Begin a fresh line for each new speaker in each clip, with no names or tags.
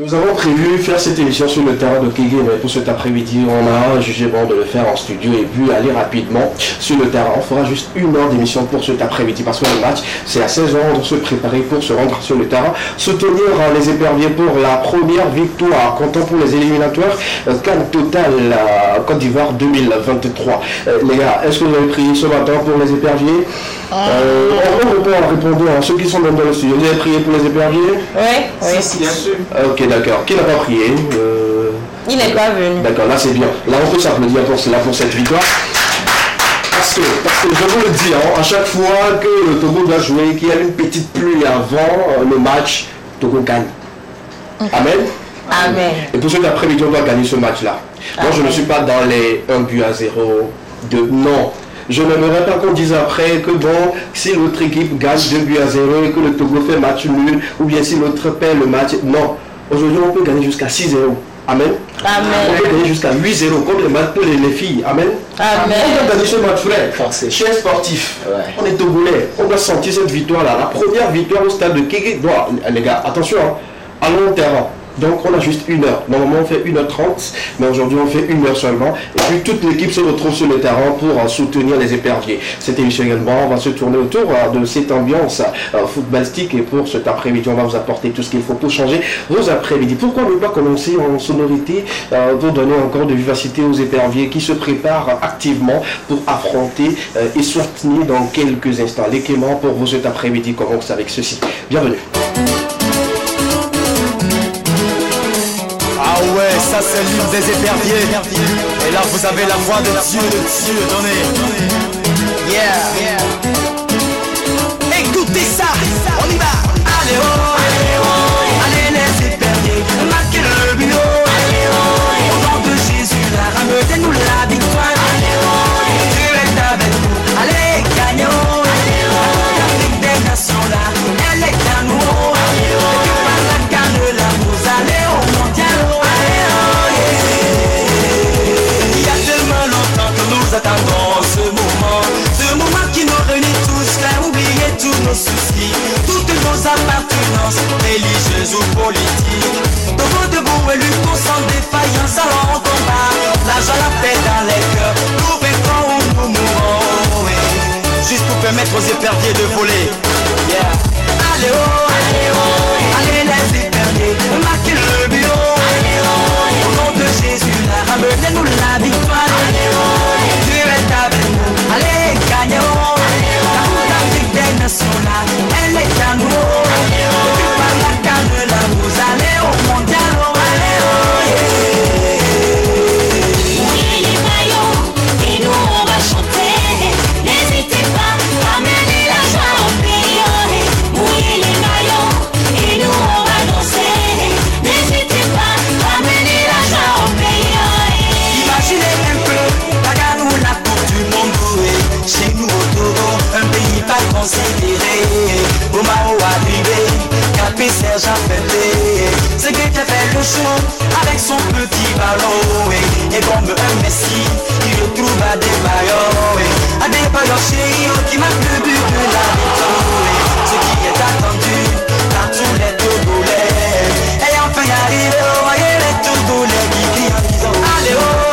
Nous avons prévu faire cette émission sur le terrain de Kégué, mais pour cet après-midi, on a jugé bon de le faire en studio et puis aller rapidement sur le terrain. On fera juste 1 heure d'émission pour cet après-midi parce que le match, c'est à 16 h de se préparer pour se rendre sur le terrain, soutenir les éperviers pour la première victoire, comptant pour les éliminatoires, CAN Total Côte d'Ivoire 2023. Les gars, est-ce que vous avez prié ce matin pour les éperviers? On répond en répondant à ceux qui sont même dans le studio. Vous avez prié pour les éperviers?
Oui,
bien sûr. Ok, d'accord. Qui n'a pas prié?
Il n'est pas venu.
D'accord, là c'est bien. Là on peut s'applaudir pour cette victoire. Parce que je vous le dis, à chaque fois que le Togo doit jouer, qu'il y a une petite pluie avant le match, Togo gagne. Amen.
Amen.
Et pour cet après-midi, on doit gagner ce match-là. Moi, je ne suis pas dans les 1-0 non. Je n'aimerais pas qu'on dise après que bon, si l'autre équipe gagne 2-0 et que le Togo fait match nul, ou bien si l'autre perd le match, non. Aujourd'hui, on peut gagner jusqu'à 6-0. Amen.
Amen.
On peut gagner jusqu'à 8-0 comme les filles. Amen.
Amen.
On doit gagner ce match, frère. Chers sportifs, on est Togolais. On doit sentir cette victoire-là. La première victoire au stade de Kégué. Les gars, attention, à long terme. Donc on a juste 1 heure. Normalement on fait 1h30, mais aujourd'hui on fait 1 heure seulement. Et puis toute l'équipe se retrouve sur le terrain pour soutenir les éperviers. Cette émission également, on va se tourner autour de cette ambiance footballistique. Et pour cet après-midi, on va vous apporter tout ce qu'il faut pour changer vos après-midi. Pourquoi ne pas commencer en sonorité pour donner encore de vivacité aux éperviers qui se préparent activement pour affronter et soutenir dans quelques instants. Les Cléments pour vous cet après-midi commence avec ceci. Bienvenue.
Ah ouais, ça c'est l'île des éperviers. Et là vous avez la voix de Dieu, donnez. Yeah. Écoutez ça, on y va. Allez oh, allez les éperviers, marquez le but. Au nom de Jésus, ramenez-nous la victoire. Dieu est avec nous, allez gagnons. L'Afrique des nations là, elle est à nous. Par la canne là, vous allez au mondial. Nous attendons ce moment qui nous réunit tous, faire oublier tous nos soucis, toutes nos appartenances, religieuses ou politiques. Debout, debout et luttons sans défaillance, allons en combat, l'argent, la paix dans les cœurs, nous vaincrons ou nous mourrons, juste pour permettre aux éperviers de voler. Yeah. Allez oh, allez les éperviers, marquez le but. Au nom de Jésus, ramenez-nous la victoire. Dieu est avec nous, allez gagnons. L'Afrique des nations là, elle est à nous. Depuis par la canne là, vous allez au mondial.
Mouillez les maillots et nous on va chanter. N'hésitez pas, ramenez la joie au pays. Mouillez les maillots et nous on va danser. N'hésitez pas, ramenez la joie au pays.
Imaginez un peu, Paganou la coupe du monde. Chez nous au Togo, un pays pas considéré. Omao arrivé, Capé Serge a fêté. C'est qui a fait le show avec son petit ballon. Et comme un Messi, il le trouve à des maillots. À des maillots chéris qui marque le but de la victoire. Ce qui est attendu par tous les Togolais. Et enfin y arrive, voyez les Togolais qui crient en disant allez oh,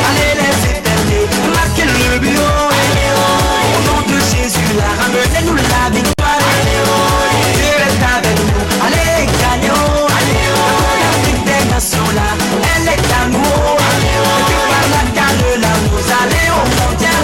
allez les éperviers, marquez le but. Au nom de Jésus, ramenez-nous la victoire. Dieu est avec nous, allez gagnons. L'Afrique des nations là, elle est à nous. Et puis par la canne là, vous allez au mondial.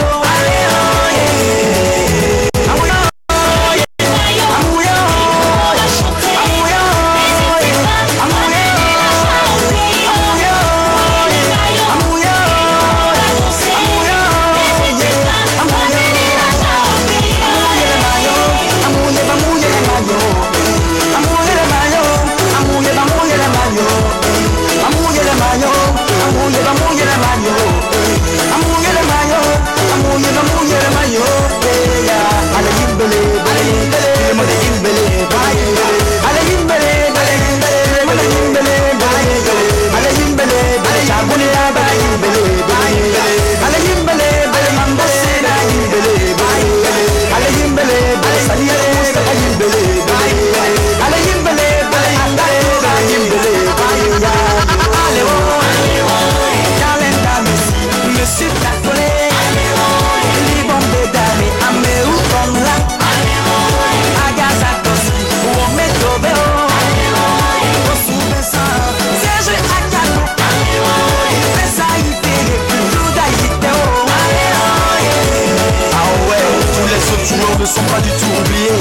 ne sont pas du tout oubliés.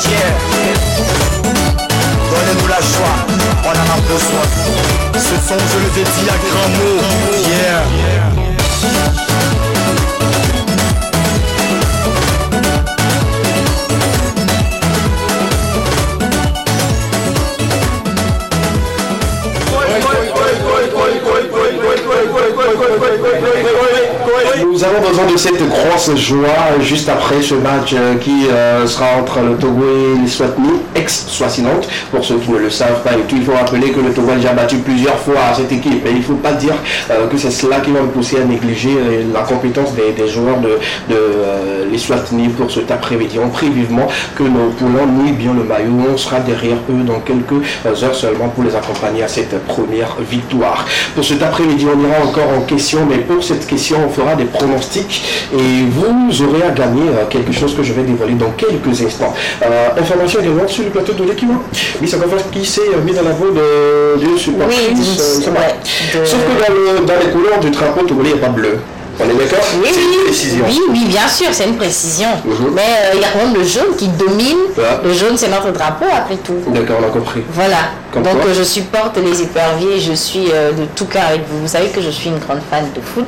Yeah. Donnez-nous la joie, on en a besoin. Ce son, je le dédie à grands mots. Yeah.
Nous avons besoin de cette grosse joie juste après ce match qui sera entre le Togo et l'Eswatini, ex-Swaziland. Pour ceux qui ne le savent pas et tout, il faut rappeler que le Togo a déjà battu plusieurs fois cette équipe. Mais il ne faut pas dire que c'est cela qui va me pousser à négliger la compétence des joueurs de l'Eswatini pour cet après-midi. On prie vivement que nos poulons nouillent bien le maillot. On sera derrière eux dans quelques heures seulement pour les accompagner à cette première victoire. Pour cet après-midi, on ira encore en question, mais pour cette question, on fera des pronostics et vous aurez à gagner quelque chose que je vais dévoiler dans quelques instants. Information également sur le plateau de l'équipe. Miss Akofa qui s'est mise à la voix de supportrice.
Oui,
Sauf que dans les couleurs du drapeau togolais, il n'y a pas bleu. On est d'accord?
Oui,
c'est une précision.
Oui, bien sûr, c'est une précision. Mais il y a quand même le jaune qui domine. Le jaune, c'est notre drapeau après tout.
D'accord, on a compris.
Voilà.
Comme
donc
quoi
je supporte les éperviers, je suis de tout cœur avec vous. Vous savez que je suis une grande fan de foot.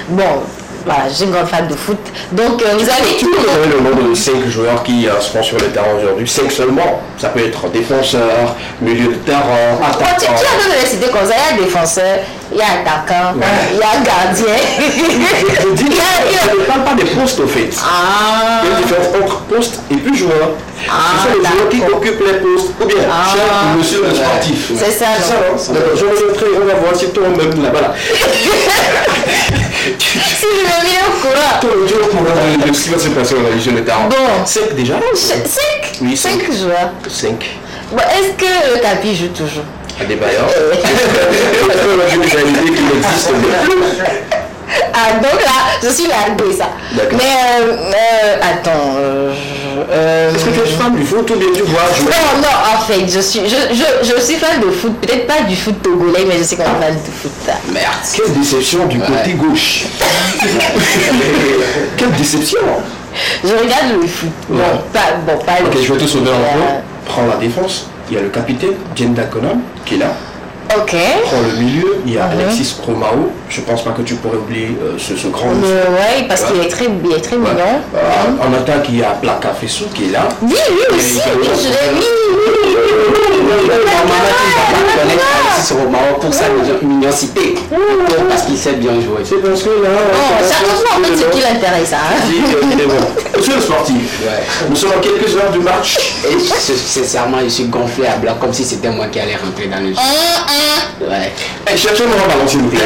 Bon, voilà, je suis une grande fan de foot. Donc vous avez...
Tu peux donner le nom de 5 joueurs qui seront sur le terrain aujourd'hui? 5 seulement. Ça peut être défenseur, milieu de terrain, attaquant.
Tu as donné les cités comme ça, il y a défenseur, il y a attaquant, il y a gardien.
Je dis, je ne parle pas des postes au fait. Il y a une différence entre poste et puis joueur. Ce sont les joueurs qui occupent les postes. Ou bien, cher monsieur le sportif.
C'est ça,
non? Je vais montrer, on va voir si toi-même là-bas là.
Si je me mets au courant.
Toi, tu es au courant de ce qui va se passer dans la région de terrain.
Bon.
5 déjà?
5?
Oui,
5 joueurs.
5.
Bon, est-ce que le tapis joue toujours?
À des bailleurs. J'ai déjà une idée qu'il existe.
Ah, donc là, je suis là de ça. Mais, attends.
Est-ce que tu es fan du foot ou bien tu vois jouer?
Non, en fait, je suis fan de foot. Peut-être pas du foot togolais, mais je suis quand même fan de foot.
Merde. Quelle déception du côté gauche. Quelle déception.
Je regarde le foot. Bon, pas
Ok,
le
je vais te sauver un peu.
foot.
Prends la défense. Il y a le capitaine, Jenda Konam, qui est là.
Ok.
Prends le milieu, il y a Alexis Romao. Je pense pas que tu pourrais oublier ce grand monsieur.
Oui, parce qu'il est très mignon.
En attaque, il y a Plaka Fessou qui est là.
Oui, lui aussi, je l'ai mis.
Alexis Romao pour sa mignonité. Parce qu'il sait bien jouer.
C'est parce que là...
Ça comprend en fait ce qui l'intéresse.
Il est bon. Monsieur le sportif, nous sommes à quelques heures du match.
Et sincèrement, je suis gonflé à blanc comme si c'était moi qui allais rentrer dans le jeu. Ouais.
Cherchez-moi un ballon s'il vous plaît.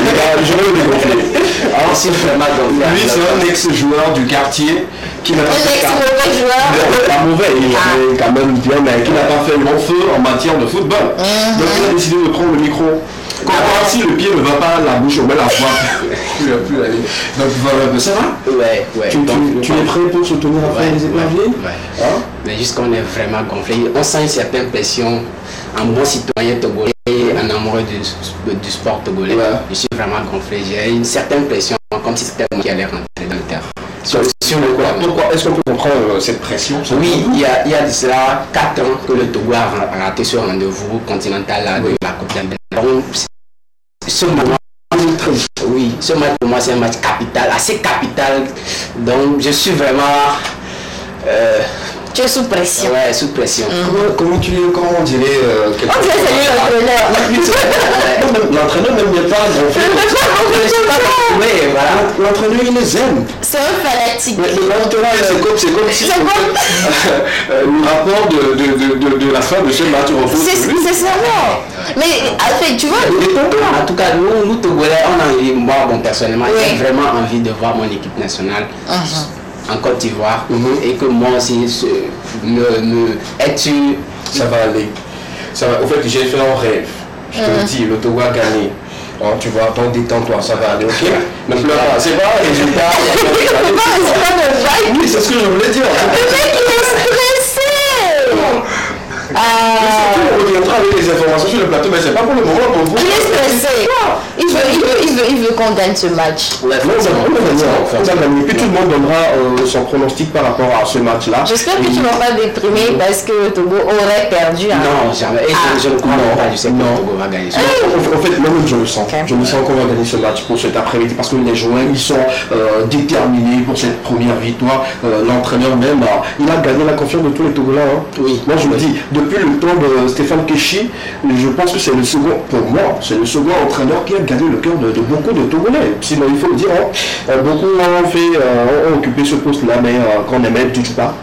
Je vais le dégonfler.
Alors, c'est vraiment gonflé.
Lui, c'est un ex-joueur du quartier qui n'a pas fait
mauvais joueur.
pas mauvais, il est quand même bien, mais qui n'a pas fait long feu en matière de football. Donc il a décidé de prendre le micro. Si le pied ne va pas, la bouche au moins la voix. Plus aller. Donc voilà, ça va?
Ouais.
Tu es prêt pour soutenir la fin des éperviers?
Ouais. Mais jusqu'on est vraiment gonflé, on sent une certaine pression en bon citoyen togolais, en amoureux du sport togolais. Je suis vraiment gonflé, j'ai une certaine pression, comme si c'était moi qui allais rentrer dans le terrain.
Pourquoi est-ce qu'on peut comprendre cette pression?
Oui, il y a de cela 4 ans que le Togo a raté ce rendez-vous continental là, de la Coupe d'Amérique. Ce moment, ce match pour moi c'est un match capital, assez capital. Donc je suis vraiment...
Tu es sous pression.
Ouais, sous pression.
Comment on dirait
On dirait c'est lui l'entraîneur.
L'entraîneur n'aime pas gonfler.
Oui, voilà.
L'entraîneur il les aime.
C'est un fanatique.
L'entraîneur c'est comme si le rapport de la fin de ce match
c'est ça. Mais en fait, tu vois,
en tout cas nous Togolais, on a envie, moi bon personnellement, j'ai vraiment envie de voir mon équipe nationale en Côte d'Ivoire et que moi aussi
ça va aller. Au fait, j'ai fait un rêve. Je te dis, le Togo a gagné. Tu vois, donc détends-toi, ça va aller, ok? Ne pleure pas, c'est pas un résultat. Oui, c'est ce que je voulais dire.
le mec il est stressé.
On reviendra avec les informations sur le plateau, mais c'est pas pour le moment pour vous.
Il est stressé. Il veut veut qu'on gagne ce match.
Ouais, on va gagner. Puis tout le monde donnera son pronostic par rapport à ce match-là.
J'espère que tu ne vas pas déprimer parce que Togo aurait perdu. Hein.
Non, jamais. Je ne crois pas. Je sais que Togo va gagner.
En fait, moi-même, je le sens. Okay. Je me sens qu'on va gagner ce match pour cet après-midi parce que les joueurs, ils sont déterminés pour cette première victoire. L'entraîneur même, il a gagné la confiance de tous les Togolais. Hein. Oui. Moi, je me dis, depuis le temps de Stéphane Keshi, je pense que c'est le second, pour moi, c'est le second entraîneur qui a gagné le cœur de beaucoup de Togolais. Sinon, il faut le dire, beaucoup ont occupé ce poste-là, mais qu'on n'aimait du tout pas.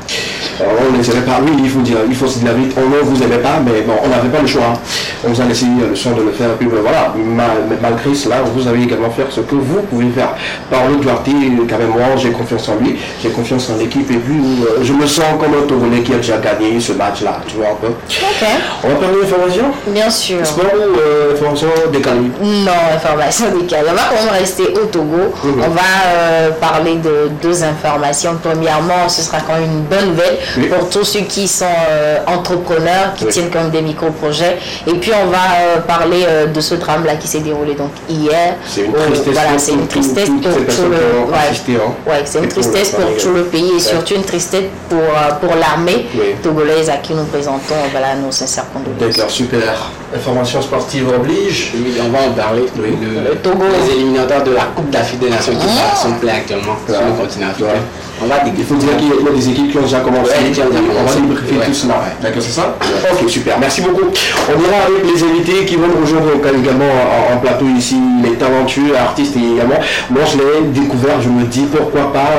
On ne les aimait pas, oui, il faut dire, il faut se dire vite, on ne vous aimait pas, mais bon, on n'avait pas le choix. On vous a laissé le soin de le faire, et puis ben, voilà, malgré cela, vous avez également fait ce que vous pouvez faire. Paolo Duarte, quand même, moi, j'ai confiance en lui, j'ai confiance en l'équipe, et puis je me sens comme un Togolais qui a déjà gagné ce match-là, tu vois un peu.
Ok.
On va parler d'information?
Bien sûr.
Sport ou information décalée?
Non, information décalée. On va quand même rester au Togo. On va parler de deux informations. Premièrement, ce sera quand même une bonne nouvelle pour tous ceux qui sont entrepreneurs, qui tiennent comme des micro-projets. Et puis on va parler de ce drame-là qui s'est déroulé donc hier.
C'est une tristesse.
Voilà, c'est une tristesse pour tout le. C'est une tristesse pour tout le pays et surtout une tristesse pour l'armée togolaise à qui nous présentons nos sincères condoléances.
D'accord, super. Information sportive oblige.
On va en parler. Le Togo, les éliminatoires de la Coupe d'Afrique des Nations qui sont pleins actuellement sur le continent africain.
Il faut dire qu'il y a des équipes qui ont déjà commencé. On va débriefer tout cela. D'accord, c'est ça? Ok, super. Merci beaucoup. On ira avec les invités qui vont nous rejoindre également en plateau ici, les talentueux artistes également. Moi, je l'ai découvert, je me dis pourquoi pas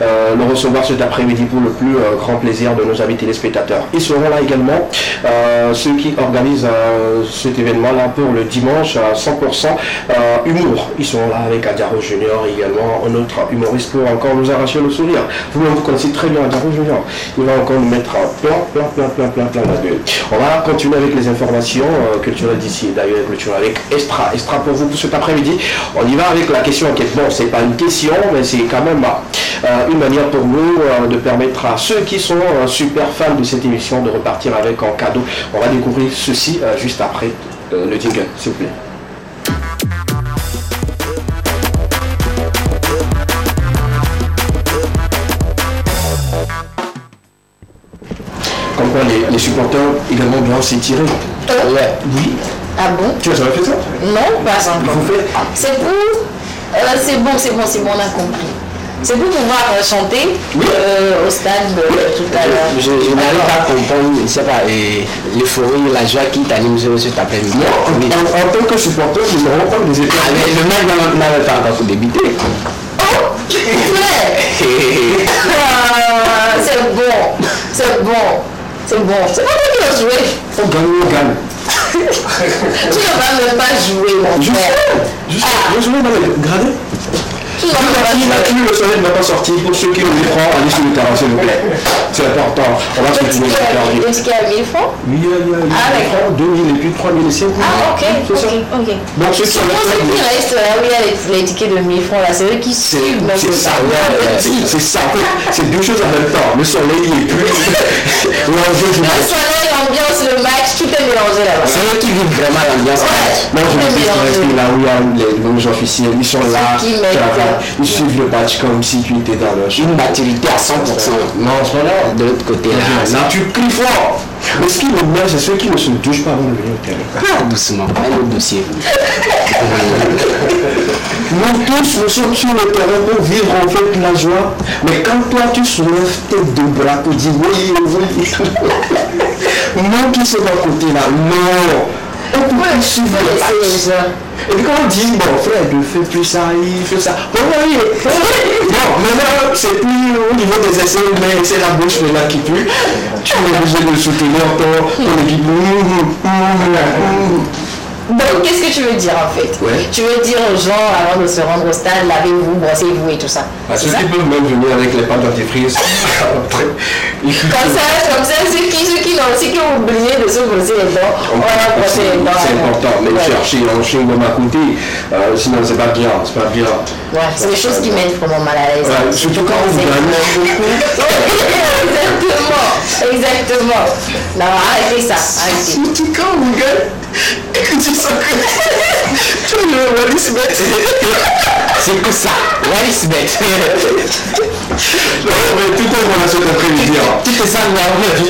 le recevoir cet après-midi pour le plus grand plaisir de nos amis téléspectateurs. Ils seront là également, ceux qui organisent cet événement-là pour le dimanche à 100% humour. Ils seront là avec Adjaro Junior également, un autre humoriste pour encore nous arracher le sourire. Vous connaissez très bien Adjaro Junior. Il va encore nous mettre plein là-dedans. On va continuer avec les informations culturelles d'ici, d'ailleurs culturelles avec Estra. Estra pour vous pour cet après-midi. On y va avec la question enquête. Bon, c'est pas une question, mais c'est quand même une manière pour nous de permettre à ceux qui sont super fans de cette émission de repartir avec un cadeau. On va découvrir ceci juste après le jingle, s'il vous plaît. Comme quoi les supporters également doivent s'étirer. Oui.
Ah bon?
Tu as jamais fait ça?
Non, pas encore. C'est pour... c'est bon, on a compris. C'est pour pouvoir chanter au stade tout à l'heure.
Je n'arrive pas à comprendre, je ne sais pas, l'euphorie, la joie qui t'anime cet après-midi.
En tant que supporter, je me rends compte des états.
Le match n'avait pas encore débuté.
C'est bon. C'est pas toi qui vas jouer.
On gagne.
Tu ne vas même pas jouer, mon frère.
Je joue dans le gradé. Le soleil ne va pas sortir. Pour ceux qui ont 1000 francs, allez sur le terrain, s'il vous plaît. C'est important. On va se retrouver.
Est-ce qu'il y a 1000 francs?
Oui, il y a 1000 francs, 2000 et puis 3000 et 5000.
Ah, ok.
Donc, ceux qui
restent là où il y a les tickets de 1000 francs, là, c'est eux qui suivent.
C'est ça, c'est ça. C'est deux choses en même temps. Le soleil est plus.
Le soleil, l'ambiance, le match, tout est mélangé là-bas.
C'est eux qui vivent vraiment l'ambiance.
Moi, je me dis là où il y a les officiels, ils sont là. Ils suivent le match comme si tu étais dans le show.
Une maturité à 100%.
Non, c'est pas là.
De l'autre côté là.
Tu cries fort. Mais ce qui me met, c'est ceux qui ne se touchent pas avant de venir au terrain.
Doucement, un autre dossier.
Nous tous, nous sommes sur le terrain pour vivre en fait la joie. Mais quand toi, tu soulèves tes deux bras pour dire oui. Moi qui suis à côté là, non. On peut suivre les gens. Et puis quand on dit, bon frère, ne fais plus ça, il fait ça. Bon, maintenant, c'est plus au niveau des essais, mais c'est la bouche là qui pue. Tu es obligé de soutenir ton équipe.
Donc, qu'est-ce que tu veux dire en fait? Tu veux dire aux gens avant de se rendre au stade, lavez-vous, brossez-vous et tout ça.
Ceux qui peuvent même venir avec les pâtes dentifrice.
Comme ça, ceux qui ont oublié de se brosser les dents, on va brosser les dents.
C'est important, mais chercher un chien de ma côté, sinon c'est pas bien, c'est pas bien.
Ouais, c'est des choses qui mènent vraiment mal à l'aise.
Surtout quand on gagne.
Exactement. Non, arrêtez ça.
Surtout quand on gagne. Tu veux le Wallisbet?
C'est que ça, Wallisbet.
Tout est bon cet après-midi.
Tout est ça,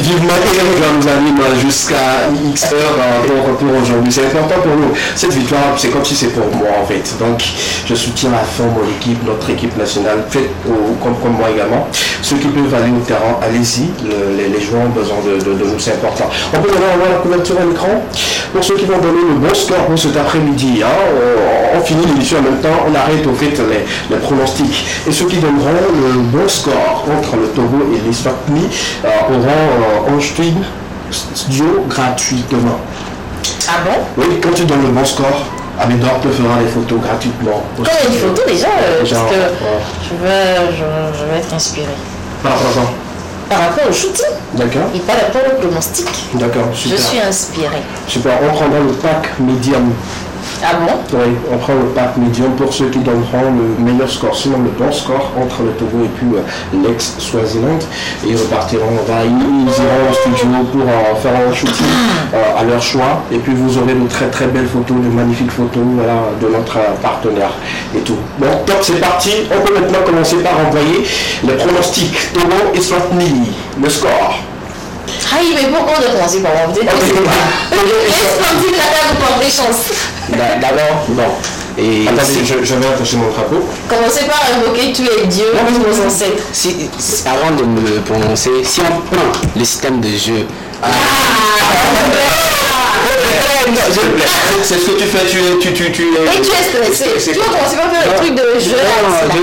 vivement que nous anime jusqu'à X heures pour aujourd'hui. C'est important pour nous. Cette victoire, c'est comme si c'est pour moi en fait. Donc je soutiens à fond mon équipe, notre équipe nationale. Faites comme moi également. Ceux qui peuvent aller au terrain, allez-y. Les joueurs ont besoin de nous, c'est important. On peut avoir la couverture à l'écran. Pour ceux qui vont donner le bon score pour cet après-midi, on finit l'émission en même temps, on arrête au fait les pronostics. Et ceux qui donneront le bon score entre le Togo et l'Eswatini auront un stream studio gratuitement.
Ah bon?
Oui, quand tu donnes le bon score, Abidor te fera les photos gratuitement.
Quand il y a une photo déjà, parce que
ouais.
je vais être inspiré.
Par rapport
Par rapport au shooting
D'accord.
et par rapport au pronostic.
D'accord, super.
Je suis inspiré.
Super, on prendra le pack médium.
Ah bon?
Oui, on prend le pack médium pour ceux qui donneront le meilleur score, sinon le bon score entre le Togo et puis l'ex-Swaziland. Et ils repartiront, ils iront au studio pour faire un shooting à leur choix. Et puis vous aurez de très très belles photos, de magnifiques photos de notre partenaire et tout. Bon, top, c'est parti. On peut maintenant commencer par envoyer les pronostics. Togo et Eswatini, le score.
Ah oui, mais pourquoi on doit commencer par moi? Vous êtes laisse-moi dire la table pour avoir des chances.
D'abord, bon. Et
attendez, je vais attacher mon drapeau.
Commencez par invoquer tous les dieux, nos ancêtres.
Avant de me prononcer, si on prend le système de jeu.
C'est ce que tu fais, tu es.
Et tu es stressé. Tu vas commencer par faire le truc de jeu.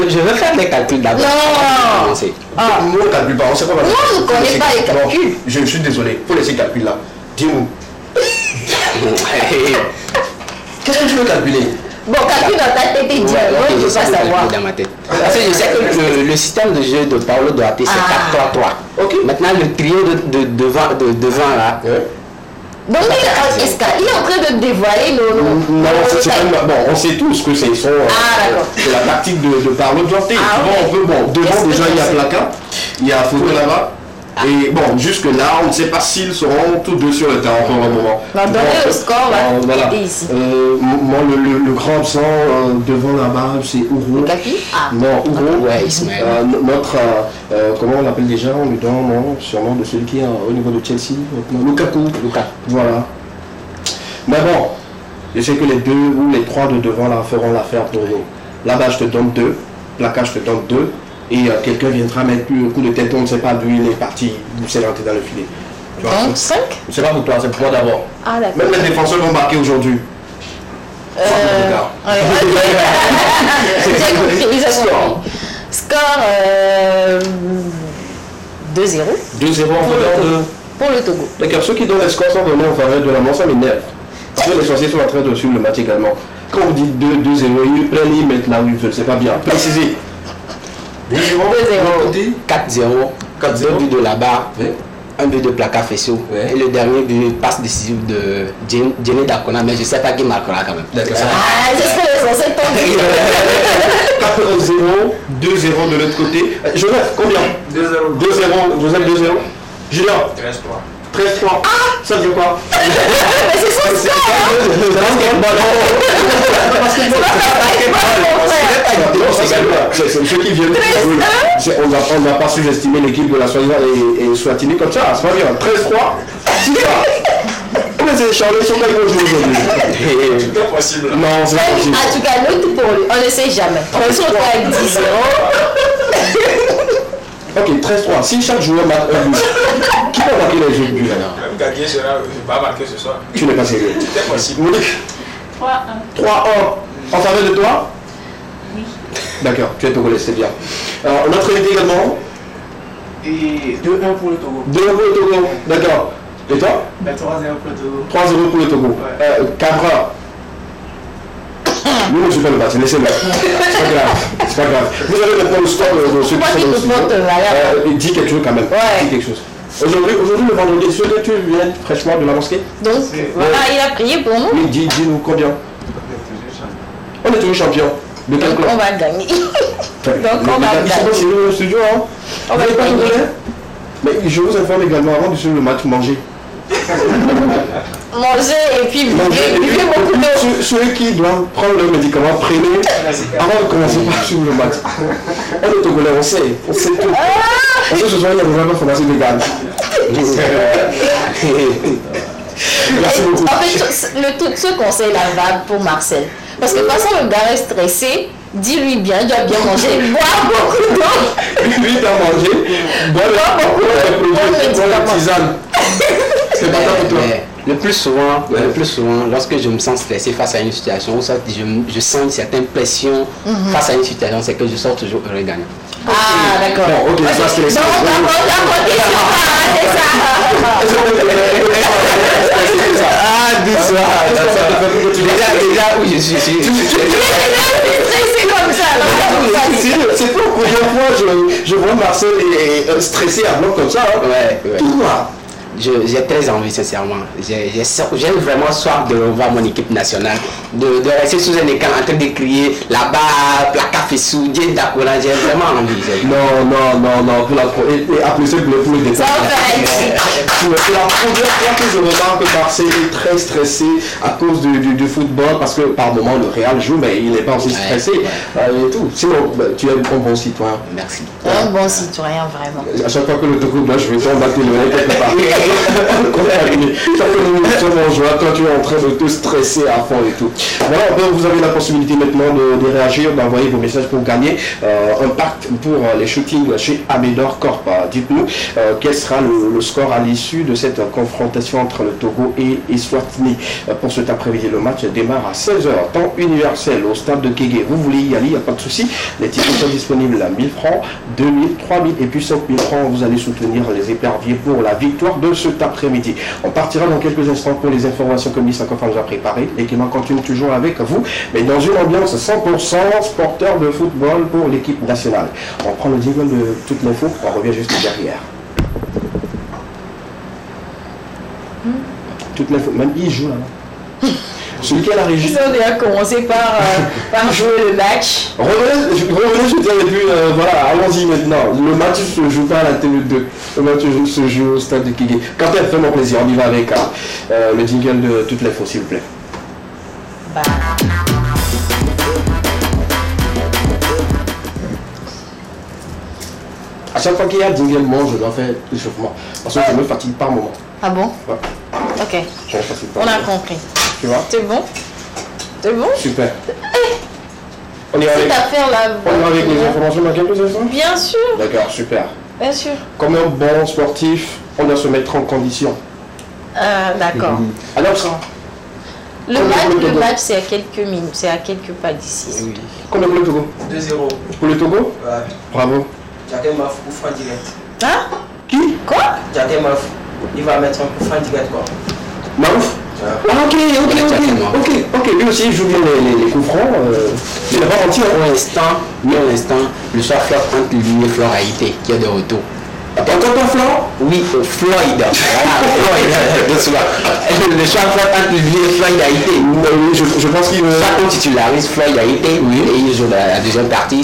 Je vais faire les calculs d'abord.
Non.
Moi, le calcul pas, on sait pas.
Moi, je ne connais pas les calculs.
Je suis désolé, il faut laisser le calcul là. Dis-nous. Qu'est-ce que tu veux calculer?
Bon, calcul dans ta tête et dis, moi, je ne veux pas savoir.
Dans ma tête. Parce que je sais que le système de jeu de Paolo Duarte, c'est 4-3-3.
Ok.
Maintenant, le trio de devant là.
Donc, il est en train de dévoiler nos...
Non, c'est pas bon, on sait tous que c'est c'est la tactique de Paolo Duarte. Devant déjà il y a Plaka, il y a Photo là-bas. Et bon, jusque-là, on ne sait pas s'ils seront tous deux sur le terrain pour un moment.
On va donner le score,
voilà.
ici.
Moi, le grand absent devant là-bas, c'est Ouro. Non, Ouro.
Ouais, Ismaël.
Notre, comment on l'appelle déjà? On lui donne sûrement de celui qui est au niveau de Chelsea. Lukaku. Voilà. Mais bon, je sais que les deux ou les trois de devant là feront l'affaire pour nous. Là-bas, je te donne 2. Là-bas, je te donne 2. Et quelqu'un viendra mettre un coup de tête, on ne sait pas d'où il est parti, où c'est rentré dans le filet.
Donc 5?
C'est pas pour toi, c'est pour moi d'abord.
Ah d'accord.
Même les défenseurs vont marquer aujourd'hui.
J'ai compris. Score 2-0.
2-0 en faveur de...
Pour le Togo.
D'accord, ceux qui donnent les scores sont donnés en faveur de la mort, ça m'énerve. Parce que les sorciers sont en train de suivre le match également. Quand vous dites 2-0, ils mettent là où ils veulent, c'est pas bien. Précisez.
4-0, 2 buts de là-bas, un but de Plaka Fesso, et le dernier but passe décisif de Jenny Dakona, mais je ne sais pas qui marquera quand même.
C'est ce que les ancêtres t'ont dit.
4-0, 2-0 de l'autre côté. Joseph, combien? 2-0. 2-0, Joseph 2-0. Julien 13-3. Ah, ça veut dire quoi?
Mais c'est son score.
C'est ceux qui viennent. On ne va pas sous-estimer l'équipe de la Swaziland et Swatini comme ça. C'est pas bien. 13-3. C'est ça. Mais c'est Charles, ils sont pas jouer aujourd'hui.
C'est pas possible.
Non, c'est pas possible.
En tout cas, l'autre pour lui, on ne sait jamais. On se retrouve avec 10-0.
Ok, 13-3. Si chaque joueur marque un but, qui va marquer les autres buts alors?
Même Gagné va marquer ce soir.
Tu n'es pas sérieux.
C'est possible.
Monique
3-1.
3-1. En faveur de toi? Oui. D'accord, tu es togolais, c'est bien. Alors, notre invité également?
Et 2-1 pour le Togo.
2-1 pour le Togo, d'accord. Et toi?
3-0 pour le Togo.
3-0 pour le Togo. Cabra. Nous, je fais le match, laissez-le. C'est pas grave. C'est pas grave. Vous avez maintenant le score de ceux qui sont dans le studio. Dis quelque chose quand même. Dis quelque chose. Aujourd'hui, le vendredi, ceux que tu viens fraîchement de la mosquée?
Donc, voilà, il a prié pour nous.
Oui, dis-nous combien? On est toujours champion. De quel club?
On va gagner. Donc, on va
Ils sont pas sur le studio, hein?
On va gagner.
Mais je vous informe également, avant de suivre le match, manger.
Mangez et puis buvez beaucoup d'eau.
Ceux qui doivent prendre leurs médicaments, prenez avant de commencer par suivre le match. On est Togolais, on sait tout. On sait ce soir, il y a vraiment une formation légale. Merci beaucoup.
En fait, ce conseil-là va pour Marcel. Parce que quand le gars est stressé, dis-lui bien, il doit bien manger, boire beaucoup d'eau.
Lui, il doit manger, boire beaucoup d'eau, tisane. C'est pas pour toi.
Le plus souvent, lorsque je me sens stressé face à une situation, ou soit je sens une certaine pression face à une situation, c'est que je sors toujours heureux gagnant.
Ah, d'accord.
Bon, ok, ça c'est les
Donc,
Ah, déjà, oui, je suis.
C'est comme ça.
C'est pas la première fois je vois Marcel stressé à bloc comme ça.
Ouais.
Pourquoi?
J'ai très envie, sincèrement. J'ai vraiment soif de revoir mon équipe nationale, de rester sous un écran en train de crier là-bas, la café sous, Dieu d'accord, j'ai vraiment envie.
Non, pour la et apprécier pour le détail. C'est la première fois que je remarque que Marcel est très stressé à cause du football, parce que par moment le Real joue, mais il n'est pas aussi stressé et tout. Sinon, tu es un bon citoyen.
Merci.
Un bon citoyen, vraiment.
À chaque fois que le Togo blanc, je vais tomber battre le quelque part. Quand tu es en train de te stresser à fond et tout. Voilà, vous avez la possibilité maintenant de réagir, d'envoyer vos messages pour gagner un pack pour les shootings chez Amédor Corp. Dites-nous quel sera le score à l'issue de cette confrontation entre le Togo et Eswatini. Pour cet après-midi, le match démarre à 16h, temps universel au stade de Kégué. Vous voulez y aller, il n'y a pas de souci. Les tickets sont disponibles à 1000 francs, 2000, 3000 et puis 5000 francs. Vous allez soutenir les éperviers pour la victoire de cet après-midi. On partira dans quelques instants pour les informations que Miss Akofa nous a préparées. Et qui continue toujours avec vous, mais dans une ambiance 100% sporteur de football pour l'équipe nationale. On prend le jingle de toute l'info, on revient juste derrière. Toute l'info, même il joue là. Celui qui a la régie.
Ils ont déjà commencé par jouer le match.
Revenez, je dis, et puis voilà, allons-y maintenant. Le match ne se joue pas à la TV2. Le match se joue au stade de Kégué. Quand elle fait mon plaisir, on y va avec le jingle de toute l'info, s'il vous plaît.
Bah.
À chaque fois qu'il y a un jingle, moi je dois faire l'échauffement. Parce que je me fatigue par moment.
Ah bon?
Ouais.
Ok.
Je me fatigue par
On a
moment.
compris.
Tu vois?
C'est bon? C'est bon?
Super. On y va
Cette affaire-là.
avec les informations dans quelques instants?
Bien sûr.
D'accord, super.
Bien sûr.
Comme un bon sportif, on doit se mettre en condition.
D'accord.
Alors,
Le match, c'est à quelques minutes, c'est à quelques pas d'ici.
Oui.
combien pour le Togo?
2-0.
Pour le Togo?
Ouais.
Bravo.
Jacket Maf, coup franc direct.
Hein?
Qui?
Quoi?
Jacket Maf, il va mettre un coup franc direct quoi.
Maouf?
Ouais.
Ah, ok, lui aussi il joue bien les coups francs. Il n'a pas menti,
Pour l'instant, le choix Fleur entre lui et Fleur Haïté qui est de retour.
Encore ton flanc?
Oui, Floyd. Voilà, Floyd. Le choix Fleur entre lui et Floyd Haïté.
Oui, je pense qu'il
Soit on titularise Floyd Haïté et il joue la deuxième partie.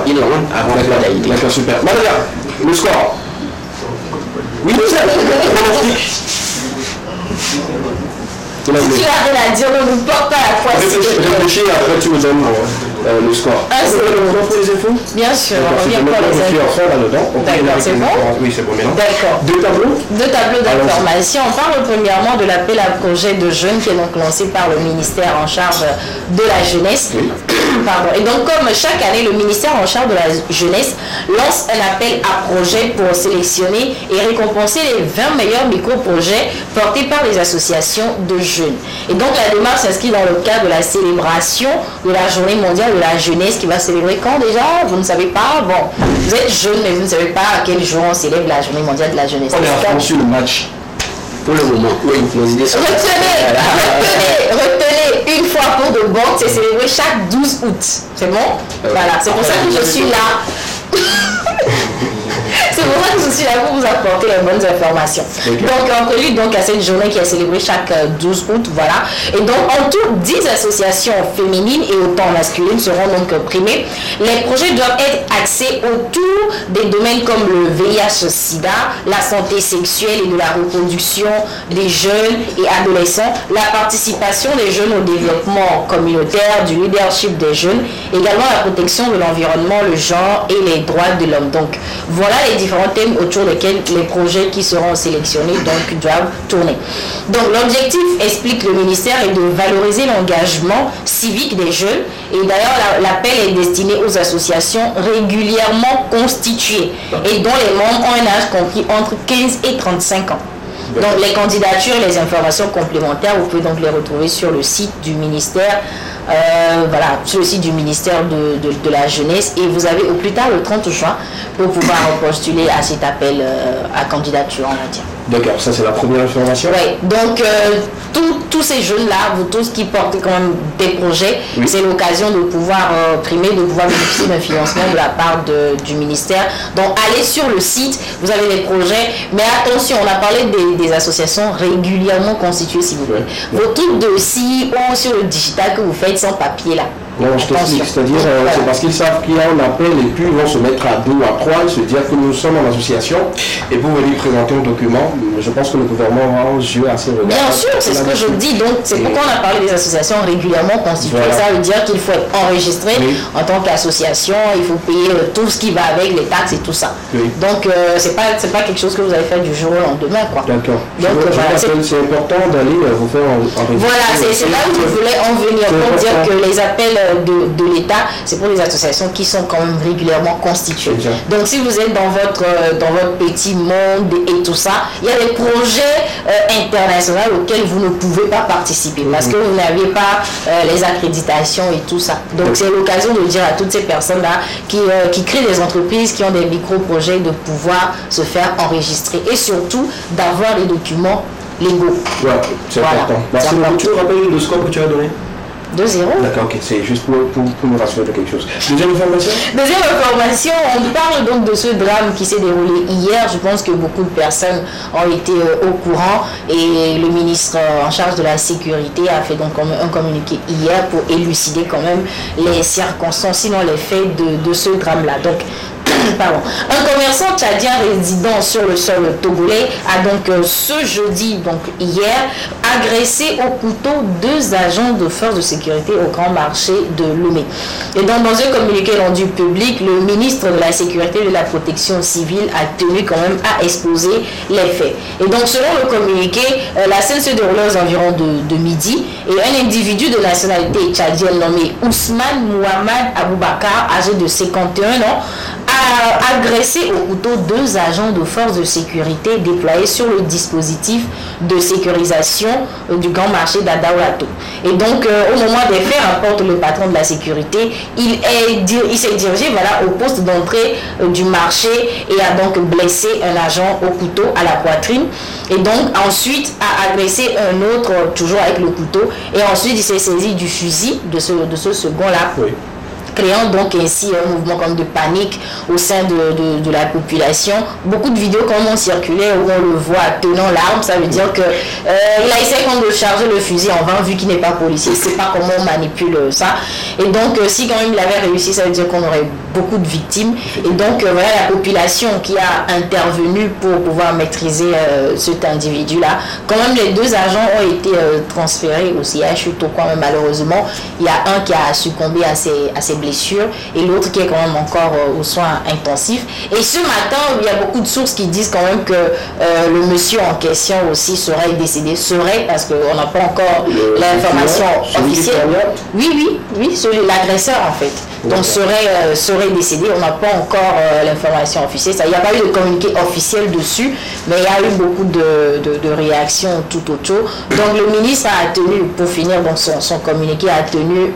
Il rentre avant Floyd Haïté.
D'accord, super. Madame, le score? Oui, je sais.
Si tu as rien à dire, ne vous porte pas la foi.
Réfléchis, après tu me donnes le score.
Ah, c'est
bon. Pour les infos?
Bien sûr,
D'accord,
on
si je
revient
mets
pour
pas
les
le
infos.
cuillère fort là-dedans.
D'accord, c'est bon?
Oui, c'est bon maintenant.
D'accord.
Deux tableaux?
Deux tableaux d'information. On parle premièrement de l'appel à projet de jeunes qui est donc lancé par le ministère en charge de la jeunesse.
Oui.
Pardon. Et donc, comme chaque année, le ministère en charge de la jeunesse lance un appel à projet pour sélectionner et récompenser les 20 meilleurs micro-projets portés par les associations de jeunes. Et donc, la démarche s'inscrit dans le cadre de la célébration de la Journée mondiale de la jeunesse qui va célébrer quand déjà? Vous ne savez pas? Bon, vous êtes jeune, mais vous ne savez pas à quel jour on célèbre la Journée mondiale de la jeunesse.
On est à fond sur le match.
Pour le moment, oui, nos idées sont...
Retenez, une fois pour de bon, c'est célébré chaque 12 août. C'est bon? Voilà, c'est pour ça que je suis là. C'est pour pour ça que je suis là pour vous apporter les bonnes informations. Okay. Donc, en prélude donc, à cette journée qui est célébrée chaque 12 août, voilà. Et donc, en tout, 10 associations féminines et autant masculines seront donc primées. Les projets doivent être axés autour des domaines comme le VIH-Sida, la santé sexuelle et de la reproduction des jeunes et adolescents, la participation des jeunes au développement communautaire, du leadership des jeunes, également la protection de l'environnement, le genre et les droits de l'homme. Donc, voilà les différents thèmes autour desquels les projets qui seront sélectionnés donc, doivent tourner. Donc, l'objectif, explique le ministère, est de valoriser l'engagement civique des jeunes. Et d'ailleurs, l'appel est destiné aux associations régulièrement constituées et dont les membres ont un âge compris entre 15 et 35 ans. Donc les candidatures et les informations complémentaires, vous pouvez donc les retrouver sur le site du ministère, voilà, sur le site du ministère de la Jeunesse, et vous avez au plus tard le 30 juin pour pouvoir postuler à cet appel à candidature, on va dire.
D'accord, ça c'est la première information.
Oui, donc tous ces jeunes-là, vous tous qui portez quand même des projets, oui. C'est l'occasion de pouvoir primer, de pouvoir bénéficier d'un financement de la part du ministère. Donc allez sur le site, vous avez des projets, mais attention, on a parlé des associations régulièrement constituées, s'il vous plaît. Oui. Vos trucs de CEO sur le digital que vous faites sans papier là.
Non, je t'explique, c'est-à-dire c'est parce qu'ils savent qu'il y a un appel et puis ils vont se mettre à deux ou à trois et se dire que nous sommes en association et pour venir présenter un document. Je pense que le gouvernement va aux yeux assez regardants.
Bien sûr, c'est ce que je dis, donc c'est pourquoi on a parlé des associations régulièrement constituées. Voilà. Ça veut dire qu'il faut être enregistré en tant qu'association, il faut payer tout ce qui va avec, les taxes et tout ça. Oui. Donc c'est pas quelque chose que vous allez faire du jour au lendemain, quoi.
D'accord. Donc voilà, c'est important d'aller vous faire enregistrer.
Voilà, c'est là où je voulais en venir pour dire que les appels de l'État, c'est pour les associations qui sont quand même régulièrement constituées. Donc si vous êtes dans votre petit monde et tout ça, il y a des projets internationaux auxquels vous ne pouvez pas participer parce que vous n'aviez pas les accréditations et tout ça. Donc c'est l'occasion de dire à toutes ces personnes-là qui créent des entreprises, qui ont des micro-projets, de pouvoir se faire enregistrer et surtout d'avoir les documents légaux.
Ouais, c'est important. Merci beaucoup. Tu me rappelles le score que tu as donné?
2-0.
D'accord, ok, c'est juste pour me rassurer de quelque chose. Deuxième information?
Deuxième information, on parle donc de ce drame qui s'est déroulé hier. Je pense que beaucoup de personnes ont été au courant et le ministre en charge de la sécurité a fait donc un communiqué hier pour élucider quand même les circonstances, sinon les faits de ce drame-là. Donc, pardon. Un commerçant tchadien résident sur le sol togolais a donc ce jeudi, donc hier, agressé au couteau 2 agents de force de sécurité au grand marché de Lomé. Et donc dans un communiqué rendu public, le ministre de la Sécurité et de la Protection civile a tenu quand même à exposer les faits. Et donc selon le communiqué, la scène se déroulait aux environs de midi et un individu de nationalité tchadienne nommé Ousmane Mohamed Aboubakar, âgé de 51 ans, a agressé au couteau 2 agents de force de sécurité déployés sur le dispositif de sécurisation du grand marché d'Adaouato. Et donc, au moment des faits, rapporte le patron de la sécurité, il s'est dirigé au poste d'entrée du marché et a donc blessé un agent au couteau à la poitrine. Et donc, ensuite, a agressé un autre, toujours avec le couteau. Et ensuite, il s'est saisi du fusil de ce second-là. Oui. Créant donc ainsi un mouvement comme de panique au sein de la population. Beaucoup de vidéos comme ont circulé où on le voit tenant l'arme, ça veut dire que il a essayé de charger le fusil en vain vu qu'il n'est pas policier, il ne sait pas comment on manipule ça. Et donc si quand même il avait réussi, ça veut dire qu'on aurait beaucoup de victimes. Et donc voilà la population qui a intervenu pour pouvoir maîtriser cet individu-là. Quand même les 2 agents ont été transférés au CHU Togo, mais malheureusement il y a un qui a succombé à ses blessures et l'autre qui est quand même encore aux soins intensifs. Et ce matin, il y a beaucoup de sources qui disent quand même que le monsieur en question aussi serait décédé. Serait parce qu'on n'a pas encore l'information officielle. Oui, l'agresseur en fait. Donc serait décédé. On n'a pas encore l'information officielle. Il n'y a pas eu de communiqué officiel dessus, mais il y a eu beaucoup de réactions tout autour. Donc le ministre a tenu, pour finir donc son communiqué, a tenu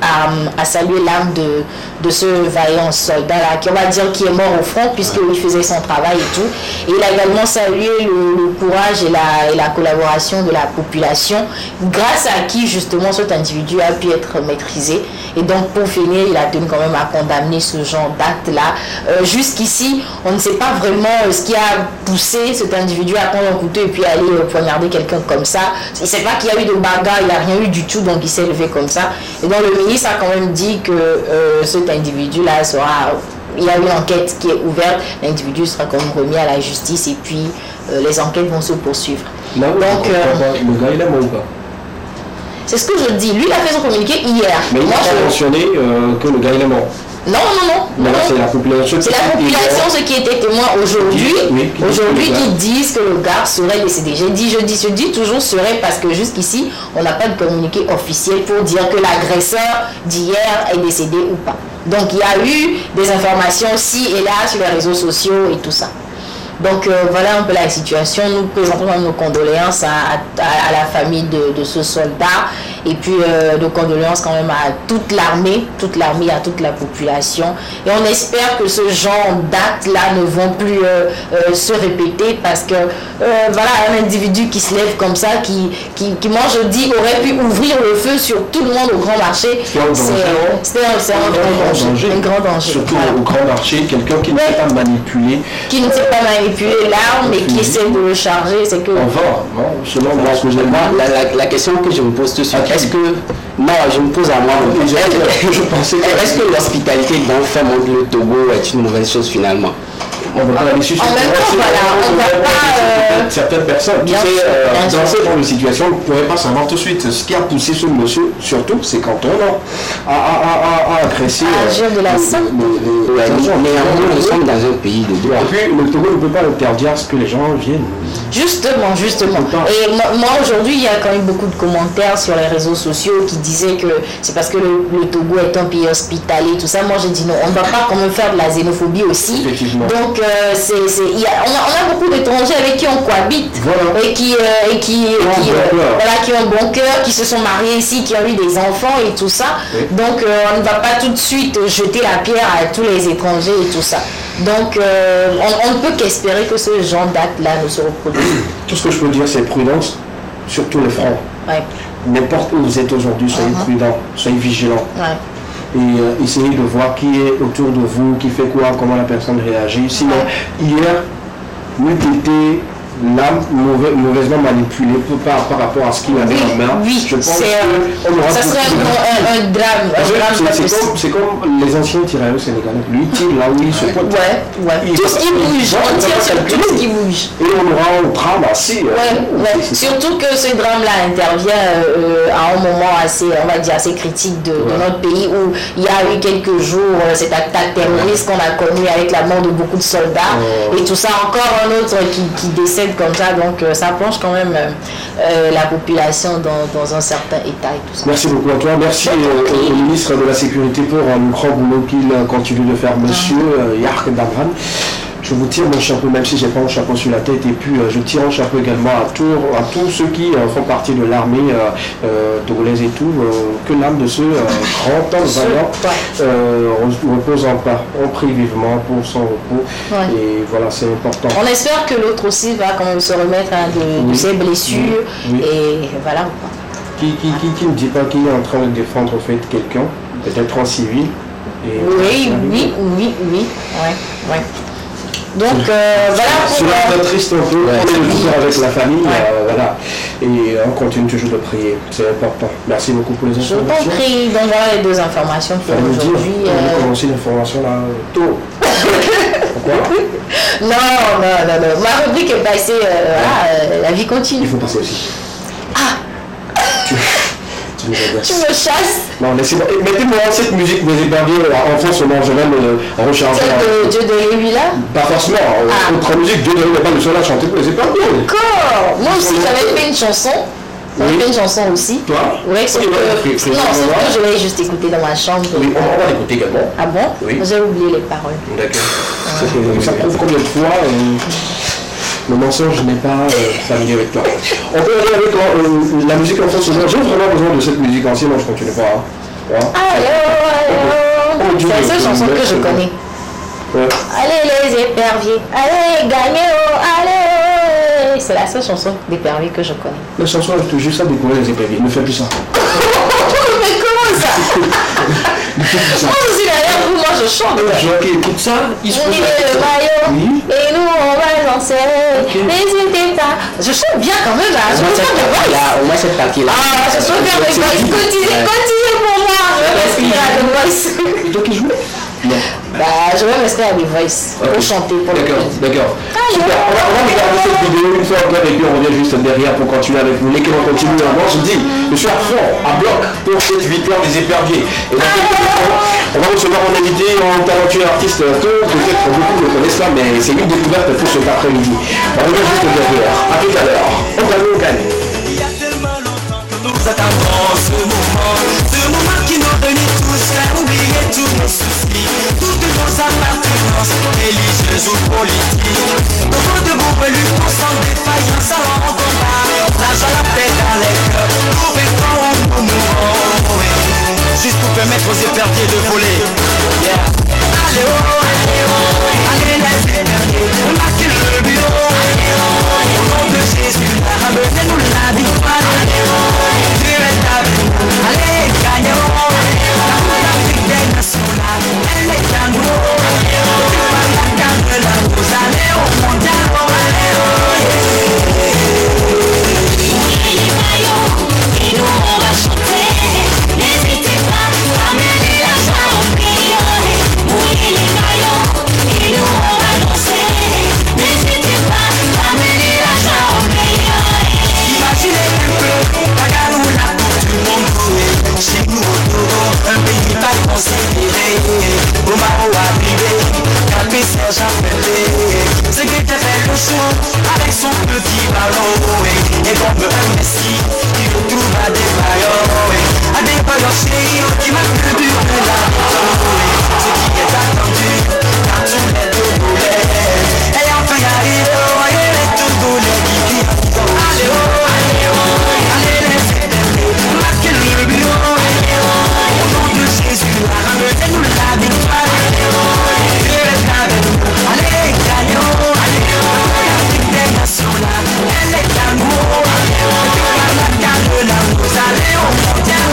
à saluer l'âme de ce vaillant soldat là, qui on va dire qui est mort au front puisqu'il faisait son travail et tout. Et il a également salué le courage et la collaboration de la population, grâce à qui justement cet individu a pu être maîtrisé. Et donc pour finir, il a tenu quand même même à condamner ce genre d'acte-là. Jusqu'ici, on ne sait pas vraiment ce qui a poussé cet individu à prendre un couteau et puis aller poignarder quelqu'un comme ça. Il ne sait pas qu'il y a eu de bagarre, il n'y a rien eu du tout, donc il s'est levé comme ça. Et donc le ministre a quand même dit que cet individu-là sera... Il y a une enquête qui est ouverte, l'individu sera quand même remis à la justice et puis les enquêtes vont se poursuivre.
Là, donc, le gars, il est mort ou pas?
C'est ce que je dis. Lui, il a fait son communiqué hier.
Mais il n'a pas mentionné que le gars, il est mort.
Non.
C'est la population.
C'est la population, ceux qui étaient témoins aujourd'hui, qui disent que le gars serait décédé. Je dis toujours serait parce que jusqu'ici, on n'a pas de communiqué officiel pour dire que l'agresseur d'hier est décédé ou pas. Donc il y a eu des informations ci et là sur les réseaux sociaux et tout ça. Donc voilà un peu la situation. Nous présentons nos condoléances à la famille de ce soldat et puis nos condoléances quand même à toute l'armée, à toute la population. Et on espère que ce genre d'actes-là ne vont plus se répéter parce que voilà, un individu qui se lève comme ça, qui moi je dis aurait pu ouvrir le feu sur tout le monde au grand marché. C'est un grand danger.
Surtout au grand marché, quelqu'un qui ne sait pas manipuler.
Qui ne sait pas manipuler l'arme et qui essaie de le charger, c'est que...
La question que je me pose tout de suite, est-ce que... Non, je me pose à moi. Est-ce que l'hospitalité dans fait monde le Togo est une mauvaise chose finalement?
On va pas aller chercher.
En même temps, voilà, on va pas...
Certaines personnes, tu sais, dans ce genre de situation, on ne pourrait pas savoir tout de suite. Ce qui a poussé ce monsieur, surtout, c'est quand on a agressé...
agir de la sorte.
Néanmoins, nous sommes dans un pays de droit.
Et puis, le Togo ne peut pas interdire ce que les gens viennent.
Justement. Et moi, aujourd'hui, il y a quand même beaucoup de commentaires sur les réseaux sociaux qui disaient que c'est parce que le Togo est un pays hospitalier, tout ça. Moi, j'ai dit non, on ne va pas quand même faire de la xénophobie aussi.
Effectivement.
Donc, on a beaucoup d'étrangers avec qui on cohabite et qui ont bon cœur, qui se sont mariés ici, qui ont eu des enfants et tout ça. Oui. Donc, on ne va pas tout de suite jeter la pierre à tous les étrangers et tout ça. Donc, on ne peut qu'espérer que ce genre d'acte-là ne se reproduise.
Tout ce que je peux dire, c'est prudence, surtout les francs. Ouais. N'importe où vous êtes aujourd'hui, soyez prudents, soyez vigilants. Ouais. Et essayez de voir qui est autour de vous, qui fait quoi, comment la personne réagit. Sinon, hier, nous étions l'âme mauvaisement manipulée par rapport à ce qu'il avait en main.
Oui,
je pense ça
serait un drame.
C'est comme les anciens tirailleurs sénégalais. Lui tire là où il se pointe.
Tout ce qui bouge, on tire sur tout ce qui bouge.
Et on aura un drame assez.
Surtout que ce drame-là intervient à un moment assez, on va dire, assez critique de notre pays où il y a eu quelques jours cette attaque terroriste qu'on a connue avec la mort de beaucoup de soldats et tout ça. Encore un autre qui décède comme ça, donc ça plonge quand même la population dans un certain état et tout ça.
Merci beaucoup à toi, merci au ministre de la Sécurité pour le grand boulot qu'il continue de faire, monsieur Yark Damran. Je vous tire mon chapeau, même si je n'ai pas un chapeau sur la tête, et puis je tire un chapeau également à tous ceux qui font partie de l'armée togolaise et tout, que l'âme de ce grand homme vaillant repose en paix. On prie vivement pour son repos, et voilà, c'est important.
On espère que l'autre aussi va quand même se remettre de ses blessures, et voilà.
Qui ne dit pas qu'il est en train de défendre en fait quelqu'un, peut-être en civil. Et
oui. Donc voilà.
Cela est triste un peu, on est toujours avec la famille, voilà. Et on continue toujours de prier, c'est important. Merci beaucoup pour les informations.
Je t'en prie, donc voilà les deux informations pour aujourd'hui.
On va commencer l'information là tôt. Pourquoi?
Non. Ma rubrique est passée, la vie continue.
Il faut passer aussi.
Tu me chasses?
Non, laissez-moi. Mettez-moi cette musique des éperviers en fond seulement, je vais me recharger.
Dieu de Lévi là?
Pas forcément. Autre musique, Dieu de Lévi n'est pas le seul à chanter pour les éperviers.
D'accord. Moi aussi, j'avais fait une chanson. J'avais fait une chanson aussi.
Toi?
Oui, sauf que je l'ai juste écouté dans ma chambre.
Oui, on va l'écouter également.
Ah bon?
Oui.
J'ai oublié les paroles.
D'accord. Ça prouve combien de fois le mensonge n'est pas familier avec toi. On peut aller avec la musique en fond sonore. J'ai vraiment besoin de cette musique ancienne, non je continue pas.
Allô. C'est la seule chanson que je connais. Allez les éperviers, allez gagnez, allez. C'est la seule chanson d'épervier que je connais.
La chanson, je te jure ça découvrir les éperviers. Ne fais plus ça.
Mais comment ça? Moi aussi d'ailleurs, je chante.
Ok, écoute ça. Il se pose
Mouiller le maillot,
Oui.
et nous on va danser. N'hésitez pas. Je chante bien quand même là. Je peux faire de voice.
Au moins cette partie-là.
Ah, je peux faire de voice. Continuez pour moi. Je vais m'inscrire à The Voice.
C'est toi qui joues? Non.
Bah, je vais m'inscrire à The Voice pour chanter pour le
D'accord,
pays.
d'accord. Super. On va regarder cette vidéo une fois encore et puis on revient juste derrière pour continuer avec vous. Lesquels on continue avant. Je dis, je suis à fond, à bloc pour cette victoire des éperviers. Et dans quelques instants, on va recevoir mon invité, un talentueux artiste que peut-être beaucoup le connaissent là, mais c'est une découverte pour cet après-midi. On revient juste derrière. À tout à l'heure. On gagne, on gagne.
Il y a tellement longtemps que nous attendons ce moment qui nous réunit tous, faire oublier tous nos soucis, toutes nos appartenances, religieuses ou politiques. Debout, debout, luttons sans défaillance, allons en combat, la joie, la paix dans les cœurs, nous vivons où nous mourrons, juste pour permettre aux éperviers de voler. Yeah. Allez, oh, allez les éperviers, marquez le bureau, au nom de Jésus, ramenez-nous la victoire. Dieu est avec nous, allez, gagnons. L'Afrique des nations là, elle est à nous. Par la carte de la rose, allez au mondial, allez,
Mouiller les maillots, et nous on va chanter. N'hésitez pas, ramenez la joie au pays. Mouiller les maillots, et nous on va danser. N'hésitez pas, ramenez la joie au pays.
imaginez un peu, Ouagadougou, la coupe du monde. Chez nous au Togo, un pays pas considéré. Au Maro arrivé, Capé Serge appelé. C'est qui te fait le show avec son petit ballon. Et comme un Messi, il le trouve à des maillots. À des maillots chéris qui marquent le but de la victoire. Ce qui est attendu par tous les Togolais. Et enfin y arrive, voyez les Togolais qui crient. Allez oh, allez les éperviers, marquez le but. Au nom de Jésus, ramenez-nous la victoire. Dieu est avec nous, allez gagnons. L'Afrique des nations là, elle est à nous. Par la carte de la rose, allez au mondial.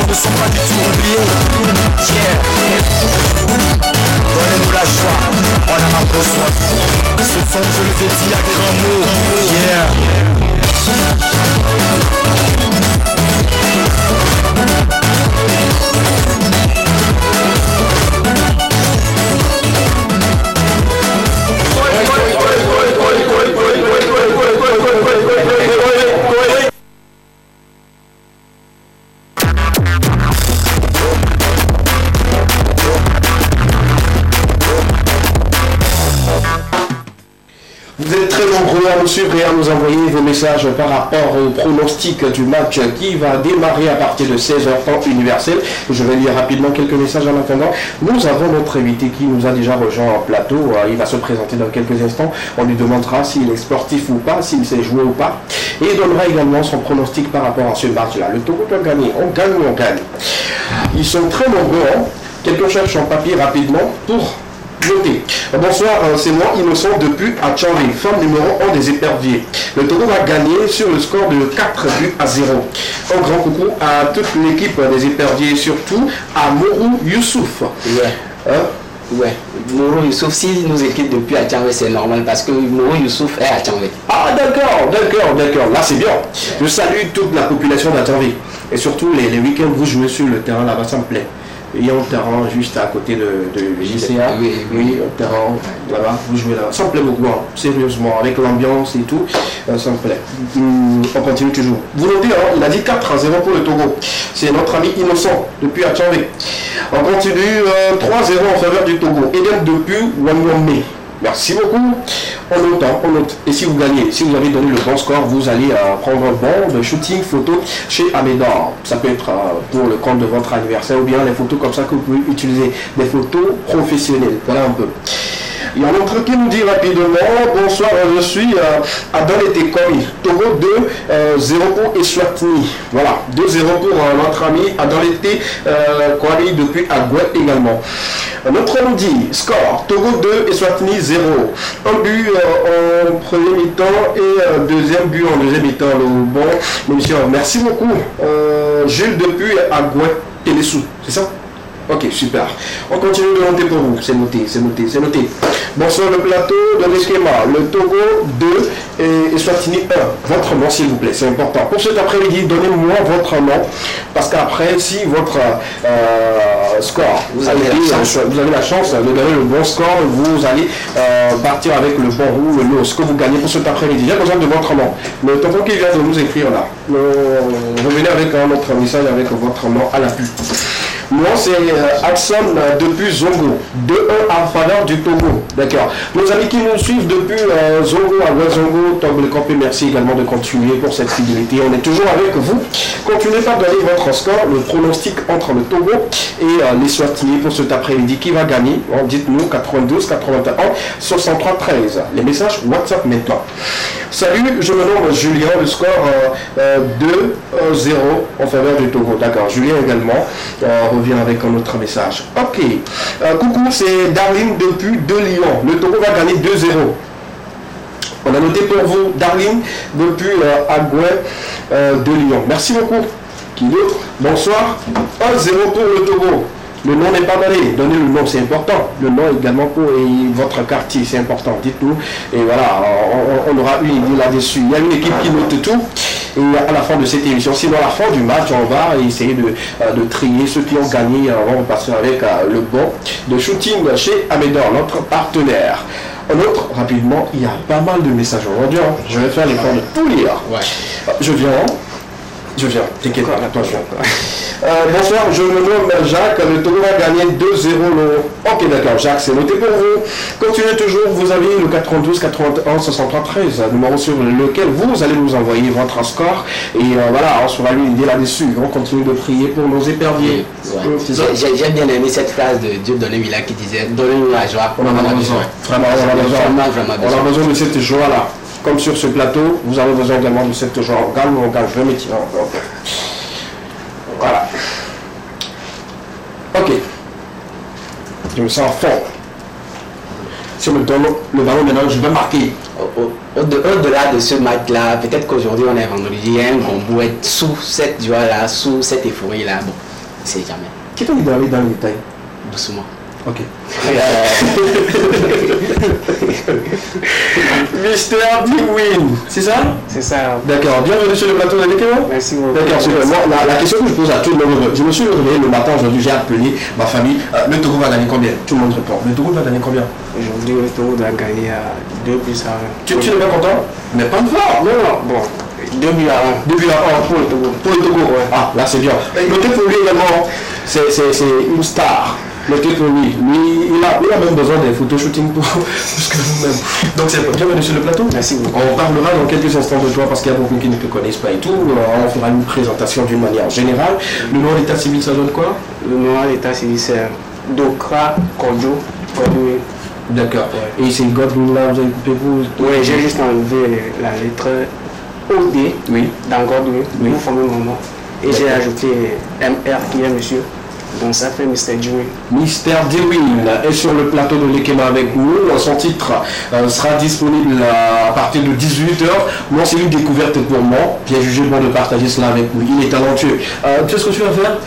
Ne sont pas du tout oubliés. Donnez-nous la joie, on en a besoin. Ce son, je le ai dit à grands mots.
Vous êtes très nombreux à nous suivre et à nous envoyer vos messages par rapport au pronostic du match qui va démarrer à partir de 16h temps universel. Je vais lire rapidement quelques messages en attendant. Nous avons notre invité qui nous a déjà rejoint en plateau. Il va se présenter dans quelques instants. On lui demandera s'il est sportif ou pas, s'il sait jouer ou pas. Et il donnera également son pronostic par rapport à ce match-là. Le Togo doit gagner. On gagne ou on gagne. Ils sont très nombreux. Quelqu'un cherche son papier rapidement pour Notez. Bonsoir, c'est moi, Innocent depuis Atchanvé, femme numéro 1 des éperviers. Le Togo va gagner sur le score de 4-0. Un grand coucou à toute l'équipe des éperviers, surtout à Mourou Youssouf.
Ouais, Mourou Youssouf, s'il nous équipe depuis Atchanvé, c'est normal parce que Mourou Youssouf est à Atchanvé.
Ah d'accord. Là c'est bien. Je salue toute la population d'Atchanvé. Et surtout les week-ends, vous jouez sur le terrain là-bas, ça me plaît. Il y a un terrain juste à côté de JCA. Oui, un terrain là-bas, vous jouez là-bas. Ça me plaît beaucoup, hein, sérieusement, avec l'ambiance et tout, ça me plaît. On continue toujours. Vous notez, hein, il a dit 4-0 pour le Togo. C'est notre ami Innocent depuis Atchanvé. On continue 3-0 en faveur du Togo. Eden depuis Wanyomé. Merci beaucoup. On note. Et si vous gagnez, si vous avez donné le bon score, vous allez prendre un bon de shooting photo chez Amédor. Ça peut être pour le compte de votre anniversaire ou bien les photos comme ça que vous pouvez utiliser. Des photos professionnelles. Voilà un peu. Il y a un autre qui nous dit rapidement, bonsoir, je suis à Dalété-Kori, Togo 2-0 pour Eswatini. Voilà, 2-0 pour notre ami à Dalété-Kori depuis Agouet également. Notre nous dit, score, Togo 2, Eswatini 0. Un but en premier mi-temps et deuxième but en deuxième mi-temps. Bon, monsieur, merci beaucoup. Jules depuis Agouet Télésou, c'est ça? Ok, super. On continue de noter pour vous. C'est noté. Bonsoir le plateau de l'esquema. Le Togo 2 et Eswatini 1. Votre nom s'il vous plaît, c'est important. Pour cet après-midi, donnez-moi votre nom. Parce qu'après, si votre score, vous avez la chance de donner le bon score, vous allez partir avec le bon roux, le lot, ce que vous gagnez pour cet après-midi. J'ai besoin de votre nom. Le tonton qui vient de nous écrire là. Revenez avec un autre message avec votre nom à l'appui. Moi, c'est Axon depuis Zongo. 2-1 en faveur du Togo. D'accord. Nos amis qui nous suivent depuis Zongo, à Zongo, Togo, merci également de continuer pour cette fidélité. On est toujours avec vous. Continuez par donner votre score, le pronostic entre le Togo et les Swatini pour cet après-midi. Qui va gagner? Dites-nous 92 81 63 13. Les messages WhatsApp maintenant. Salut, je me nomme Julien. Le score 2-0 en faveur du Togo. D'accord. Julien également. Revient avec un autre message. Ok. Coucou, c'est Darlene depuis De Lyon. Le Togo va gagner 2-0. On a noté pour vous, Darlene depuis Agouet de Lyon. Merci beaucoup. Qui d'autre? Bonsoir. 1-0 pour le Togo. Le nom n'est pas donné. Donnez le nom, c'est important. Le nom également pour votre quartier, c'est important. Dites-nous. Et voilà, on aura une idée là-dessus. Il y a une équipe qui note tout. Et à la fin de cette émission, sinon à la fin du match, on va essayer de trier ceux qui ont gagné. On va repasser avec le bon de shooting chez Amédor, notre partenaire. Un autre, rapidement, il y a pas mal de messages aujourd'hui. Je vais faire l'effort de tout lire. Ouais. Je viens, t'inquiète pas, attends, je viens. Bonsoir, je me nomme Jacques, le Togo va gagner 2-0 Ok d'accord, Jacques, c'est noté pour vous. Continuez toujours, vous avez le 92 81 63 13, numéro sur lequel vous allez nous envoyer votre score. Et voilà, on sera lui une idée là-dessus. On continue de prier pour nos éperviers.
Ouais. J'ai bien aimé cette phrase de Dieu Donné Mila qui disait donnez-nous la joie.
On en a besoin. Vraiment, on a besoin de cette joie-là. Comme sur ce plateau, vous avez besoin également de cette joie. On gagne, je vais m'étirer encore. Voilà. Ok. Je me sens fort. Si on me donne le ballon maintenant, je vais marquer.
Au-delà de ce match-là, peut-être qu'aujourd'hui on est vendredi, on peut être sous cette joie-là, sous cette euphorie-là. Bon, c'est jamais.
Qui t'a dit d'aller dans les détails?
Doucement.
Ok. Mister Win, c'est ça?
C'est ça.
D'accord, bienvenue sur le plateau de l'équipe.
Merci beaucoup.
D'accord, super. Moi, la question que je pose à tout le monde, je me suis réveillé le matin aujourd'hui, j'ai appelé ma famille. Le Togo va gagner combien? Tout le monde répond. Le Togo va gagner combien?
Aujourd'hui, le Togo doit gagner à 2 buts à 1.
Tu n'es pas content? Mais pas de fort.
Non, bon. 2 buts à 1.
2 buts à 1 pour le Togo. Pour le Togo, ouais. Ah, là c'est bien. Notez pour lui également, c'est une star. Notez pour lui. Il a même besoin des photoshootings pour plus que nous-mêmes. Donc c'est bienvenue sur le plateau.
Merci beaucoup.
On parlera dans quelques instants de toi parce qu'il y a beaucoup qui ne te connaissent pas et tout. On fera une présentation d'une manière générale. Le nom de l'état civil, ça donne quoi?
Le nom de l'état civil, c'est Dokra Kodjo.
D'accord. Ouais. Et c'est Godwin là, vous avez coupé vous?
Oui, j'ai juste enlevé la lettre OD
oui.
dans Godwin. Oui. Vous formez mon nom. Et j'ai ajouté MR qui est monsieur. Donc ça fait Mr. Dewey.
Mr. Dewey est sur le plateau de l'Ekema avec nous. Son titre sera disponible à partir de 18h. Moi, c'est une découverte pour moi. Bien jugé bon de partager cela avec nous. Il est talentueux. Tu sais ce que tu vas faire?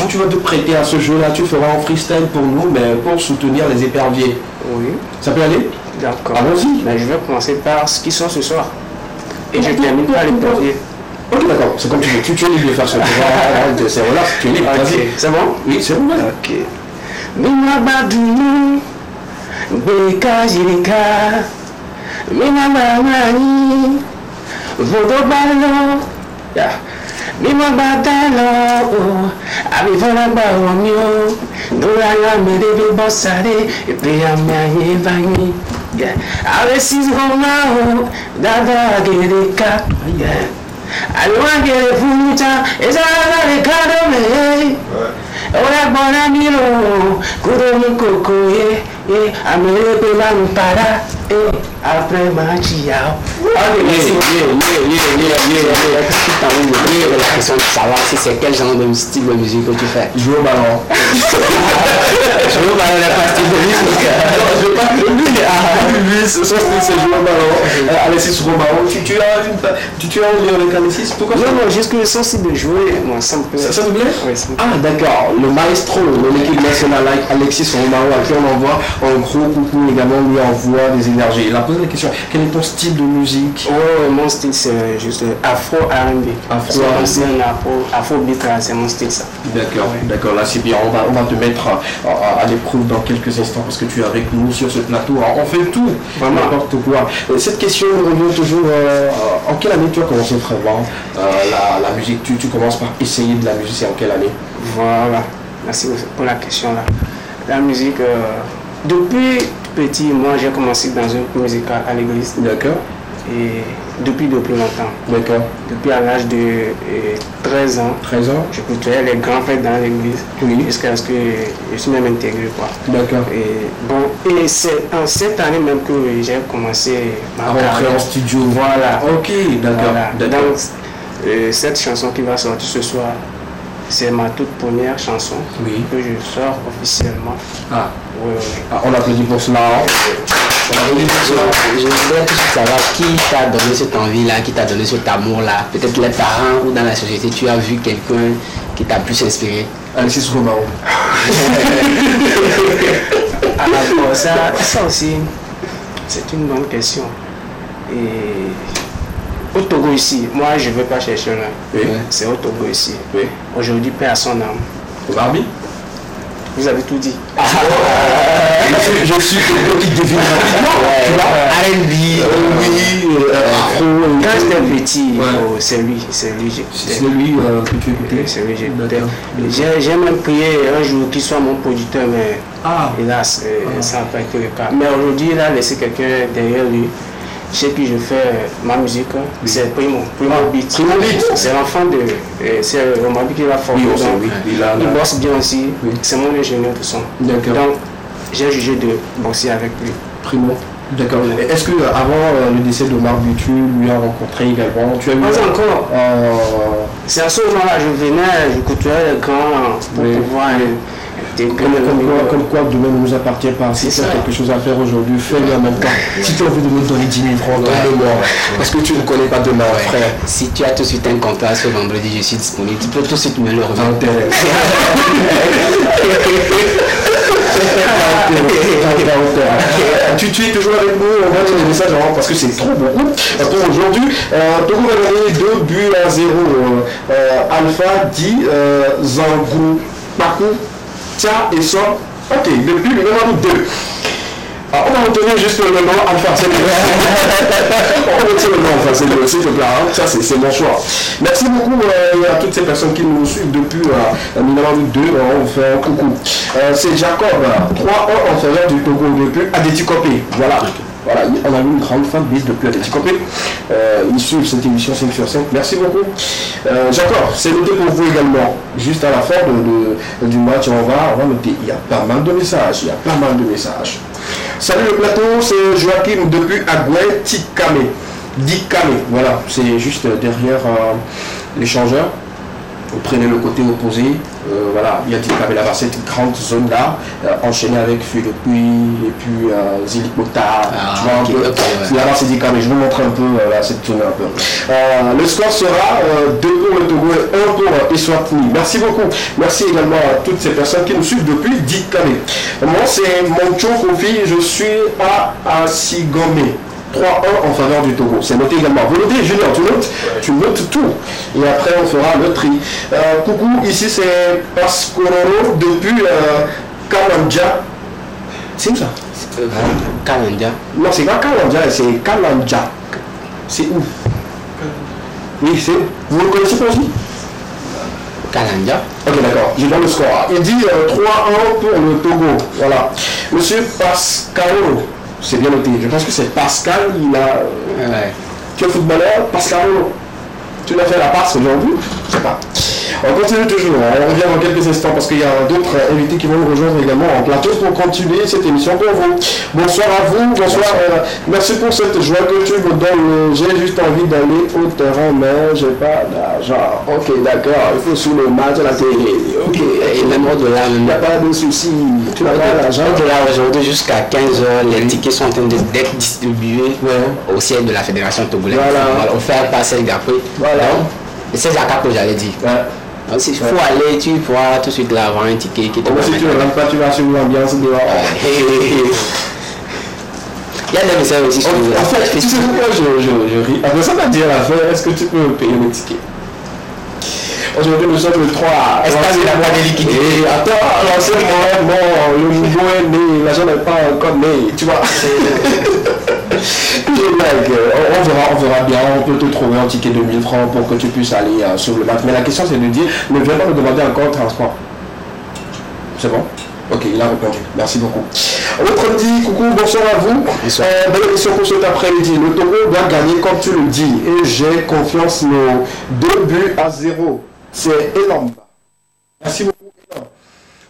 Tu vas te prêter à ce jeu-là. Tu feras un freestyle pour nous, mais pour soutenir les éperviers.
Oui.
Ça peut aller?
D'accord.
Allons-y.
Mais je vais commencer par ce qui sort ce soir. Et je termine par les premiers.
Ok, d'accord. C'est comme tu veux. Tu es libre de faire ça. C'est relax. Tu es libre.
Ok. C'est bon?
Oui, c'est bon.
Ok. Mina badunu, beka jirika, mina mamani, vodo balo, ya, mina badalo, abivona bawamio, dola medebe bossare, epeya manye vanyi, ya, abesis romao, dada gereka, ya. Alwa gere futa, ezala rekado me. Ora bona miro, kuro mi koko amere pe la mi para, après machi yao.
La question de savoir si c'est quel genre de style de musique que tu fais.
Joue au ballon.
Jouer au ballon n'est pas style de musique.
Je veux pas que lui, son style c'est jouer au ballon. Alexis joue au ballon. Tu as un lien avec Alexis? Pourquoi?
Non, juste que son style de jouer, moi ça me plaît.
Ça te plaît?
Oui, ça me plaît.
Ah d'accord, le maestro de l'équipe nationale Alexis Romaro, à qui on envoie un gros coucou également, lui envoie des énergies. Il a posé la question, quel est ton style de musique?
Oh, mon style c'est juste afro R&B. C'est un afrobeat, c'est mon style ça.
D'accord, d'accord, là c'est bien, on va te mettre à l'épreuve dans quelques instants parce que tu es avec nous sur ce plateau. Alors, on fait tout, n'importe quoi. Cette question revient toujours, en quelle année tu as commencé vraiment la musique? Tu commences par essayer de la musique, c'est en quelle année?
Voilà, merci pour la question là. La musique, depuis petit, moi j'ai commencé dans une groupe musicale à l'église.
D'accord.
Et depuis longtemps.
D'accord.
Depuis à l'âge de 13 ans.
13 ans.
Je côtoyais les grands frères dans l'église.
Oui.
Jusqu'à ce que je suis même intégré quoi.
D'accord.
Et bon, et c'est en cette année même que j'ai commencé
à rentrer en studio.
Voilà.
Ok, d'accord.
Voilà.
D'accord.
Donc, cette chanson qui va sortir ce soir, c'est ma toute première chanson que je sors officiellement.
Ah.
Oui.
Ah, on applaudit pour cela.
Je voudrais tout de suite savoir qui t'a donné cette envie-là, qui t'a donné cet amour-là. Peut-être les parents ou dans la société, tu as vu quelqu'un qui t'a plus inspiré.
Alexis Romaro.
Alors, ça aussi, c'est une bonne question. Et au Togo ici, moi je ne veux pas chercher là.
Oui.
C'est au Togo ici.
Oui.
Aujourd'hui, paix à son âme.
Barbie.
Vous avez tout dit.
Je suis quelqu'un qui devine rapidement. Tu vois, R&B, afro.
Quand j'étais petit, c'est lui
que tu écoutais.
C'est lui que j'écoutais. J'ai même prié un jour qu'il soit mon producteur, mais hélas, ça n'a pas été le cas. Mais aujourd'hui, il a laissé quelqu'un derrière lui. Chez qui je fais ma musique, c'est Primo Beat. C'est l'enfant de. C'est Romandi qui l'a formé. Il bosse bien aussi. C'est mon ingénieur de son. Donc, j'ai jugé de bosser avec lui.
Primo. D'accord. Est-ce que avant le décès d'Omar Butu, lui a rencontré également? Tu as vu?
Pas encore. C'est à ce moment-là, je venais, je côtoyais les grands pour pouvoir.
Comme quoi, demain ne nous appartient pas. Si tu as quelque chose à faire aujourd'hui, fais-le en même temps. Si tu as envie de me donner 10 000 francs, donne-le-moi. Parce que tu ne connais pas demain, frère.
Si tu as tout de suite un contrat ce vendredi, je suis disponible. Tu peux tout de suite me le revenir.
Tu es toujours avec nous, on va donner des messages parce que c'est trop beaucoup. Pour aujourd'hui, Togo va gagner 2-0. Alpha dit Zangou Pakou. Tiens, et ça, ok, depuis le numéro 2. Alors, on va retenir juste le nom Alpha, c'est on retient le nom Alpha, s'il te plaît, ça c'est mon choix. Merci beaucoup à toutes ces personnes qui nous suivent depuis le numéro 2, on fait un coucou. C'est Jacob, 3-1 en faveur du Togo depuis Adéticopé, voilà. Voilà, on a eu une grande fan bise depuis Adéticopé. Ils suivent cette émission 5 sur 5. Merci beaucoup. Jacob, c'est noté pour vous également. Juste à la fin du match, on va noter. Il y a pas mal de messages. Salut le plateau, c'est Joachim depuis Agoué Dikame. Voilà, c'est juste derrière l'échangeur. Vous prenez le côté opposé, voilà, il y a Dikabé là-bas, cette grande zone-là, enchaînée avec Philippines et puis Zilikota, tu vois un peu. Okay. Là-bas c'est Dikabé, je vous montre un peu cette zone un peu. Le score sera 2 pour le Togo et 1 pour Eswatini. Merci beaucoup. Merci également à toutes ces personnes qui nous suivent depuis Dikabé. Moi c'est Moncho Kofi, je suis à Asigome. 3-1 en faveur du Togo. C'est noté également. Vous notez, Julien, tu notes tout. Et après, on fera le tri. Coucou, ici c'est Pascororo depuis Kalanja. C'est où ça
Kalanja.
Non, c'est pas Kalanja, c'est Kalanja. C'est où? Oui, c'est. Vous le connaissez pas aussi?
Kalanja.
Ok, d'accord. J'ai dans le score. Il dit 3-1 pour le Togo. Voilà. Monsieur Pascaro. C'est bien noté. Je pense que c'est Pascal. Il a. Tu es footballeur, Pascal. Tu l'as fait à la passe aujourd'hui? Je sais pas. On continue toujours. On revient dans quelques instants parce qu'il y a d'autres invités qui vont nous rejoindre également en plateau pour continuer cette émission pour vous. Bonsoir à vous. Bonsoir. Merci pour cette joie que tu me donnes. J'ai juste envie d'aller au terrain, mais j'ai pas d'argent. Ok, d'accord. Il faut sous le match à la télé. Ok.
Et même au-delà,
il n'y a pas de souci. Tu n'as pas d'argent.
Au-delà, aujourd'hui jusqu'à 15h, les tickets sont en train d'être distribués au siège de la Fédération togolaise. Voilà. On fait un passage d'après. Voilà. C'est à Capo, j'allais dire. Il faut aller, tu pourras tout de suite là avoir un ticket qui te va.
Si tu ne rentres pas, tu vas sur l'ambiance dehors.
Il y a des messages aussi.
En fait, tu sais pourquoi je ris. Après ça, on va dire à la fin, est-ce que tu peux payer le ticket? Aujourd'hui, nous sommes le 3.
Est-ce que tu as la de liquidité?
Attends, alors c'est moi, bon, le nouveau est né, l'argent n'est pas encore né, tu vois. On verra bien, on peut te trouver un ticket de 1000 francs pour que tu puisses aller sur le match. Mais la question c'est de dire, ne viens pas me demander encore le transport. C'est bon? Ok, il a répondu. Merci beaucoup. L'autre dit, coucou, bonsoir à vous. Belle émission pour cet après-midi. Le Togo doit gagner comme tu le dis. Et j'ai confiance nos 2-0. C'est énorme. Merci beaucoup.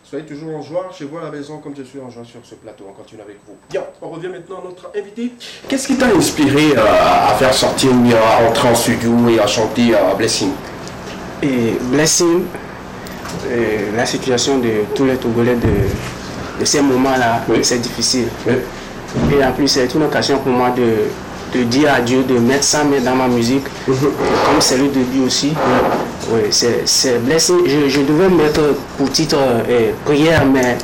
Soyez toujours en joie chez vous à la maison comme je suis en joie sur ce plateau. On continue avec vous. Bien, on revient maintenant à notre invité. Qu'est-ce qui t'a inspiré à faire sortir ou à entrer en studio et à chanter Blessing?
Et Blessing, la situation de tous les Togolais de ces moments-là, c'est difficile. Oui. Et en plus, c'est une occasion pour moi de dire adieu, de mettre ça dans ma musique, comme c'est le début aussi. Oui, c'est Blessing. Je devais mettre pour titre prière, mais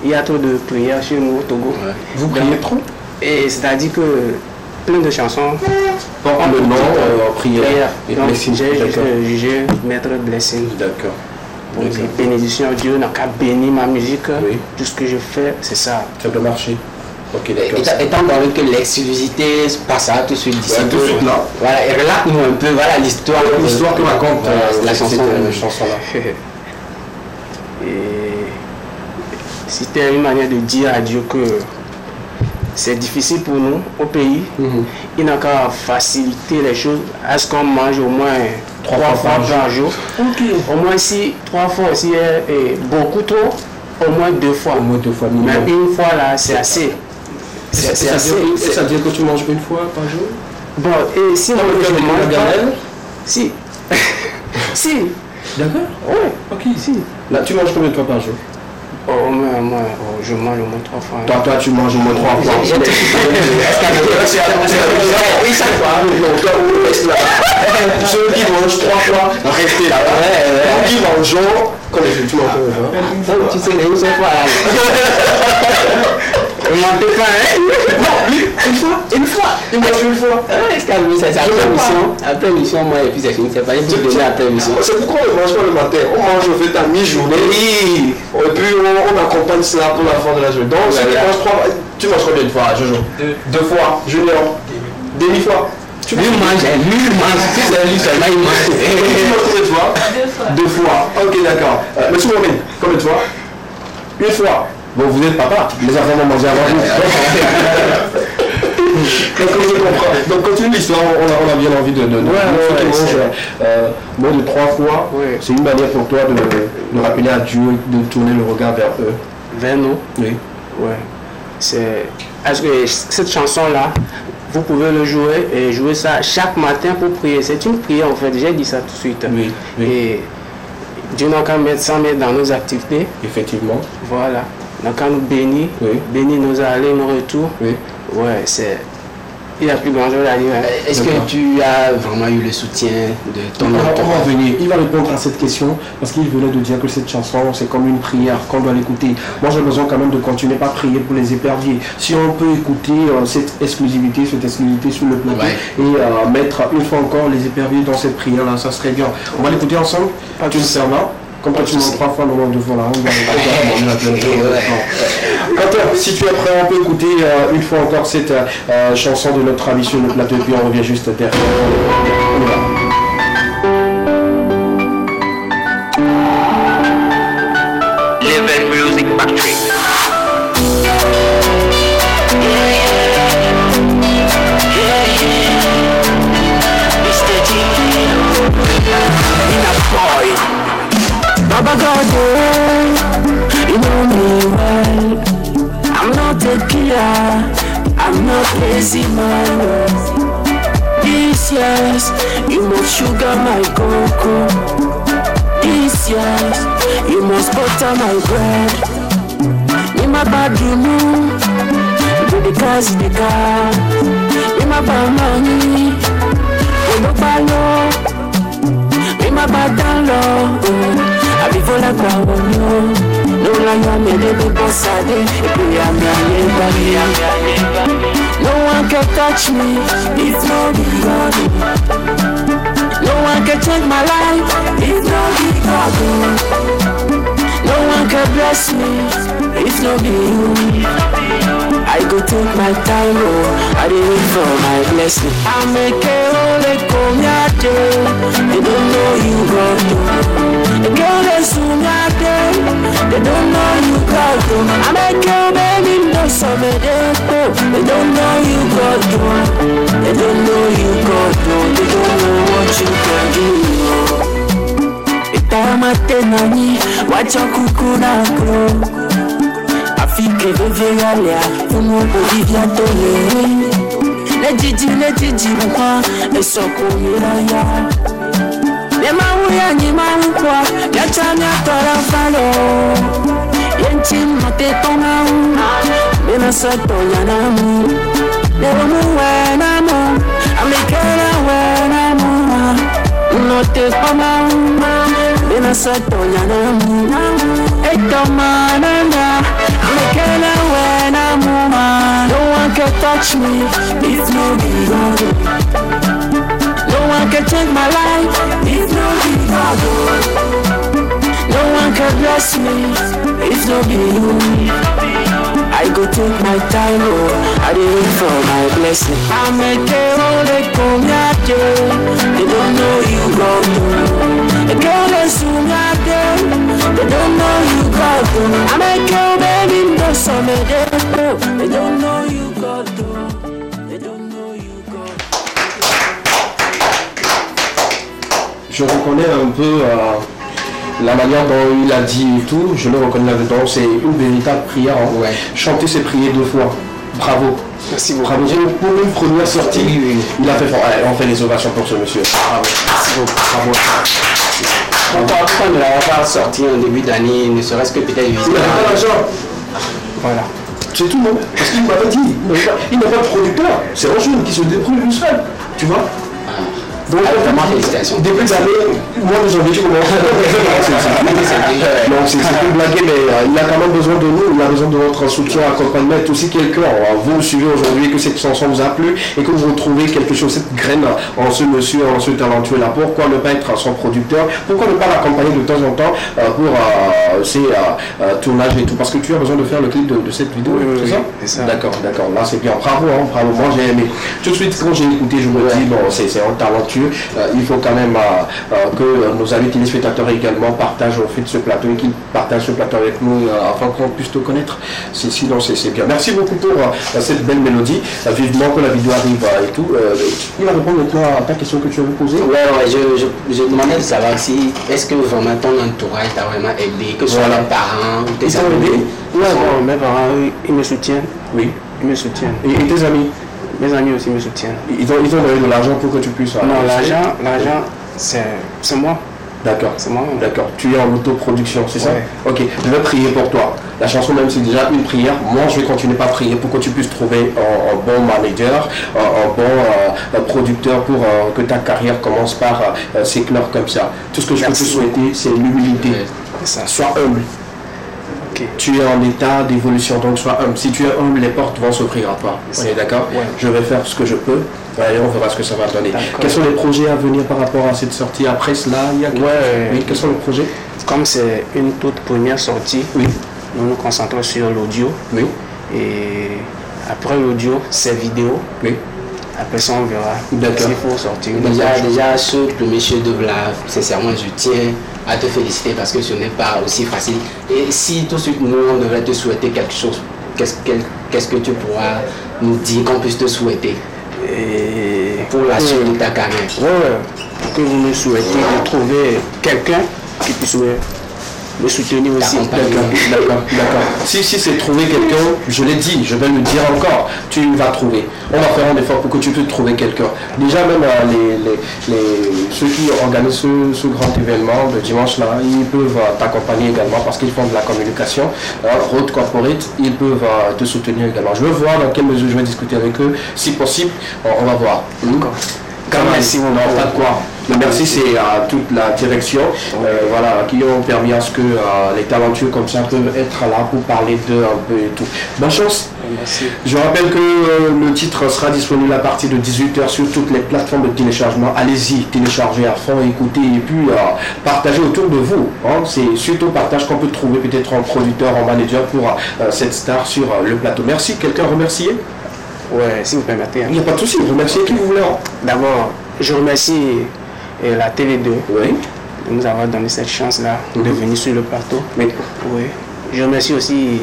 il y a trop de prières chez nous au Togo.
Ouais. Vous priez trop?
Et c'est-à-dire que plein de chansons
portent le nom prière.
Donc j'ai jugé mettre Blessing.
D'accord.
Donc bénédiction à Dieu, n'a qu'à bénir ma musique. Tout ce que je fais, c'est ça.
Ça peut marcher. Ok,
étant donné que l'exclusivité passera tout de suite d'ici.
Tout de suite là.
Voilà, et relate-nous un peu voilà, l'histoire
que raconte
la
chanson-là.
Et c'était une manière de dire à Dieu que c'est difficile pour nous au pays. Il n'a qu'à faciliter les choses. Est-ce qu'on mange au moins 3 fois par jour? Au moins si 3 fois aussi est beaucoup trop, au moins 2 fois.
Au moins 2 fois minimum.
Mais une fois là, c'est assez.
C'est assez. Ça veut dire que tu manges une fois par jour?
Bon, et si on mange pas... Si. Si.
D'accord?
Oui.
Ok, si. Là, tu manges combien de fois par jour?
Moi, je mange au moins 3 fois.
Toi, tu manges au moins 3 fois. Ceux qui mangent 3 fois, restez là. Nous qui mangeons, comme tu manges.
Tu sais, une seule fois.
Ne mentez pas, hein?
Non, une fois. Il mange une fois.
Est-ce qu'à lui, c'est après l'émission, moi, et puis c'est fini. C'est pas une petite après l'émission.
C'est pourquoi on ne mange pas le matin. On mange en fait à mi-journée. Et puis on accompagne cela pour la fin de la journée. Donc, si tu manges 3 fois, tu manges combien de fois, Jojo? 2 fois. Junior? Demi-fois.
Lui mange. Si c'est lui seulement, il mange.
Tu manges combien de fois? 2 fois. Ok, d'accord. Monsieur Mohamed, combien de fois? 1 fois. Bon, vous êtes papa, les enfants vont manger avant vous. Donc, continue l'histoire, on a bien envie de moins de 3 fois. C'est une manière pour toi de rappeler à Dieu, de tourner le regard vers eux.
Vers nous?
Oui.
Ouais. Est-ce que cette chanson-là, vous pouvez le jouer et jouer ça chaque matin pour prier. C'est une prière en fait, j'ai dit ça tout de suite.
Oui.
Et Dieu n'a qu'à mettre ça dans nos activités.
Effectivement.
Voilà. Donc quand nous bénit, bénit nos allées, nos retours.
Oui.
Ouais, c'est... Il n'y a plus grand chose à dire.
Est-ce que tu as vraiment eu le soutien de ton entourage?
On va venir. Il va répondre à cette question parce qu'il venait de dire que cette chanson, c'est comme une prière qu'on doit l'écouter. Moi, j'ai besoin quand même de continuer par prier pour les éperviers. Si on peut écouter cette exclusivité sur le plateau et mettre une fois encore les éperviers dans cette prière-là, ça serait bien. On va l'écouter ensemble. Tu le sers là. Comme toi, tu montres 3 fois le nom de voix là. Quentin, si tu es prêt, on peut écouter une fois encore cette chanson de notre ami sur le plateau, et puis on revient juste derrière. On y va.
Living Music Factory.
Baba God, you know me well. I'm not a killer, I'm not lazy man. This years, you must sugar my cocoa. This years, you must butter my bread. In my bedroom, with the cars in the car. In my bad money, with no follow. In my bad down low. I be for like I want you. No like I made it be bossade. No one can touch me if no be God. No one can change my life if no be God. No one can bless me if no be you. I go take my time, I dey wait for my blessing. I make a holy comyate. They don't know you got to. The girl is sumyate. They don't know you got to. I make a baby no summer day. They don't know you got to. They don't know you got to. They don't know what you can do. Itamate nani, wacha kukunako. Afike vevegalia, fumo bolivia tole. Nejiji mwa, esoko miraya. Nemauya ni maukwa, yachanya tora falo. Yenchi mate tonga u, mena sato yanamu. Neromu wenamu, amikera wenamu. Note kama u, mena sato yanamu. Eto manana. No one can touch me if no be God. No one can change my life if no be God. No one can bless me if no be you. I go take my time, I dey wait for my blessing. I make a holy comyate. They don't know you God. The girl is sumyate. They don't know you God. I make a baby no summer day. They don't know you God. They don't know you God.
Je reconnais un peu la manière dont il a dit et tout, je le reconnais là-dedans, c'est une véritable prière. Hein. Ouais. Chanter, c'est prier 2 fois. Bravo.
Merci beaucoup.
Bravo. Pour une première sortie, il a fait fort. Allez, on fait les ovations pour ce monsieur. Bravo. Merci beaucoup. Bravo.
Pourquoi ne l'avoir pas sorti en début d'année, ne serait-ce que peut-être visiter?
Il n'a pas l'argent.
Voilà.
C'est tout, non? Parce qu'il m'a pas dit. Il n'a pas de producteur. C'est un jeune qui se débrouille lui seul. Tu vois? Donc,
vraiment félicitations.
Début d'année, mois de janvier, je commence. Non, c'est plus blagué, mais il a quand même besoin de nous, il a besoin de votre soutien, accompagnement. Si quelqu'un, vous le suivez aujourd'hui, que cette chanson vous a plu et que vous retrouvez quelque chose, cette graine en ce monsieur, en ce talentueux là, pourquoi ne pas être son producteur? Pourquoi ne pas l'accompagner de temps en temps pour ses tournages et tout? Parce que tu as besoin de faire le clip de cette vidéo, c'est ça?
C'est ça.
D'accord, là c'est bien. Bravo, hein, bravo. Moi j'ai aimé. Tout de suite, quand j'ai écouté, je me dis, bon, c'est un talentueux. Il faut quand même que nos amis téléspectateurs également partagent au fait de ce plateau et qu'ils partagent ce plateau avec nous afin qu'on puisse te connaître. Sinon, c'est bien. Merci beaucoup pour cette belle mélodie. Vivement que la vidéo arrive et tout. Il va répondre maintenant à ta question que tu avais posée.
Ouais, je demandais de savoir si, est-ce que vraiment ton entourage t'a vraiment aidé, que ce soit les parents ou tes amis?
Ouais, bon, mes parents, ils me soutiennent.
Oui.
Ils me soutiennent.
Et tes amis?
Mes amis aussi me soutiennent.
Ils ont donné de l'argent pour que tu puisses...
Non, l'argent, c'est moi.
D'accord.
C'est moi-même.
D'accord. Tu es en autoproduction, c'est ça?
Ouais.
Ok, je vais prier pour toi. La chanson même c'est déjà une prière. Moi je vais continuer par prier pour que tu puisses trouver un bon manager, un bon producteur pour que ta carrière commence par s'éclore comme ça. Tout ce que je peux te souhaiter c'est l'humilité. Sois humble.
Okay.
Tu es en état d'évolution, donc sois humble. Si tu es humble, les portes vont s'ouvrir à toi. On est d'accord?
Ouais.
Je vais faire ce que je peux. Et on verra ce que ça va donner. Quels sont les projets à venir par rapport à cette sortie? Après cela, il y a oui, quels sont les projets?
Comme c'est une toute première sortie,
oui,
nous nous concentrons sur l'audio.
Oui.
Et après l'audio, c'est vidéo.
Oui.
Après ça, on verra.
D'accord.
Il faut sortir.
Déjà, ce premier chef-d'œuvre là, sincèrement, je tiens à te féliciter parce que ce n'est pas aussi facile. Et si tout de suite nous, on devrait te souhaiter quelque chose, qu'est-ce que tu pourras nous dire qu'on puisse te souhaiter pour la suite de ta carrière?
Ouais, que vous me souhaitez de trouver quelqu'un qui puisse me soutenir aussi.
D'accord. Si c'est trouver quelqu'un, je l'ai dit, je vais le dire encore, tu vas trouver. On va faire un effort pour que tu puisses trouver quelqu'un. Déjà même ceux qui organisent ce grand événement de dimanche là, ils peuvent t'accompagner également parce qu'ils font de la communication. Road Corporate, ils peuvent te soutenir également. Je veux voir dans quelle mesure je vais discuter avec eux. Si possible, on va voir. Merci, non, pas de quoi. Merci, c'est à toute la direction voilà, qui ont permis à ce que les talentueux comme ça peuvent être là pour parler d'eux un peu et tout. Bonne chance.
Merci.
Je rappelle que le titre sera disponible à partir de 18h sur toutes les plateformes de téléchargement. Allez-y, téléchargez à fond, écoutez et puis partagez autour de vous. Hein. C'est suite au partage qu'on peut trouver peut-être un producteur, un manager pour cette star sur le plateau. Merci. Quelqu'un remercier?
Ouais, si vous permettez. Hein.
Il n'y a pas de souci, remerciez qui vous voulez. Hein.
D'abord, je remercie la Télé2
oui,
de nous avoir donné cette chance-là de venir sur le plateau.
Oui.
Oui. Je remercie aussi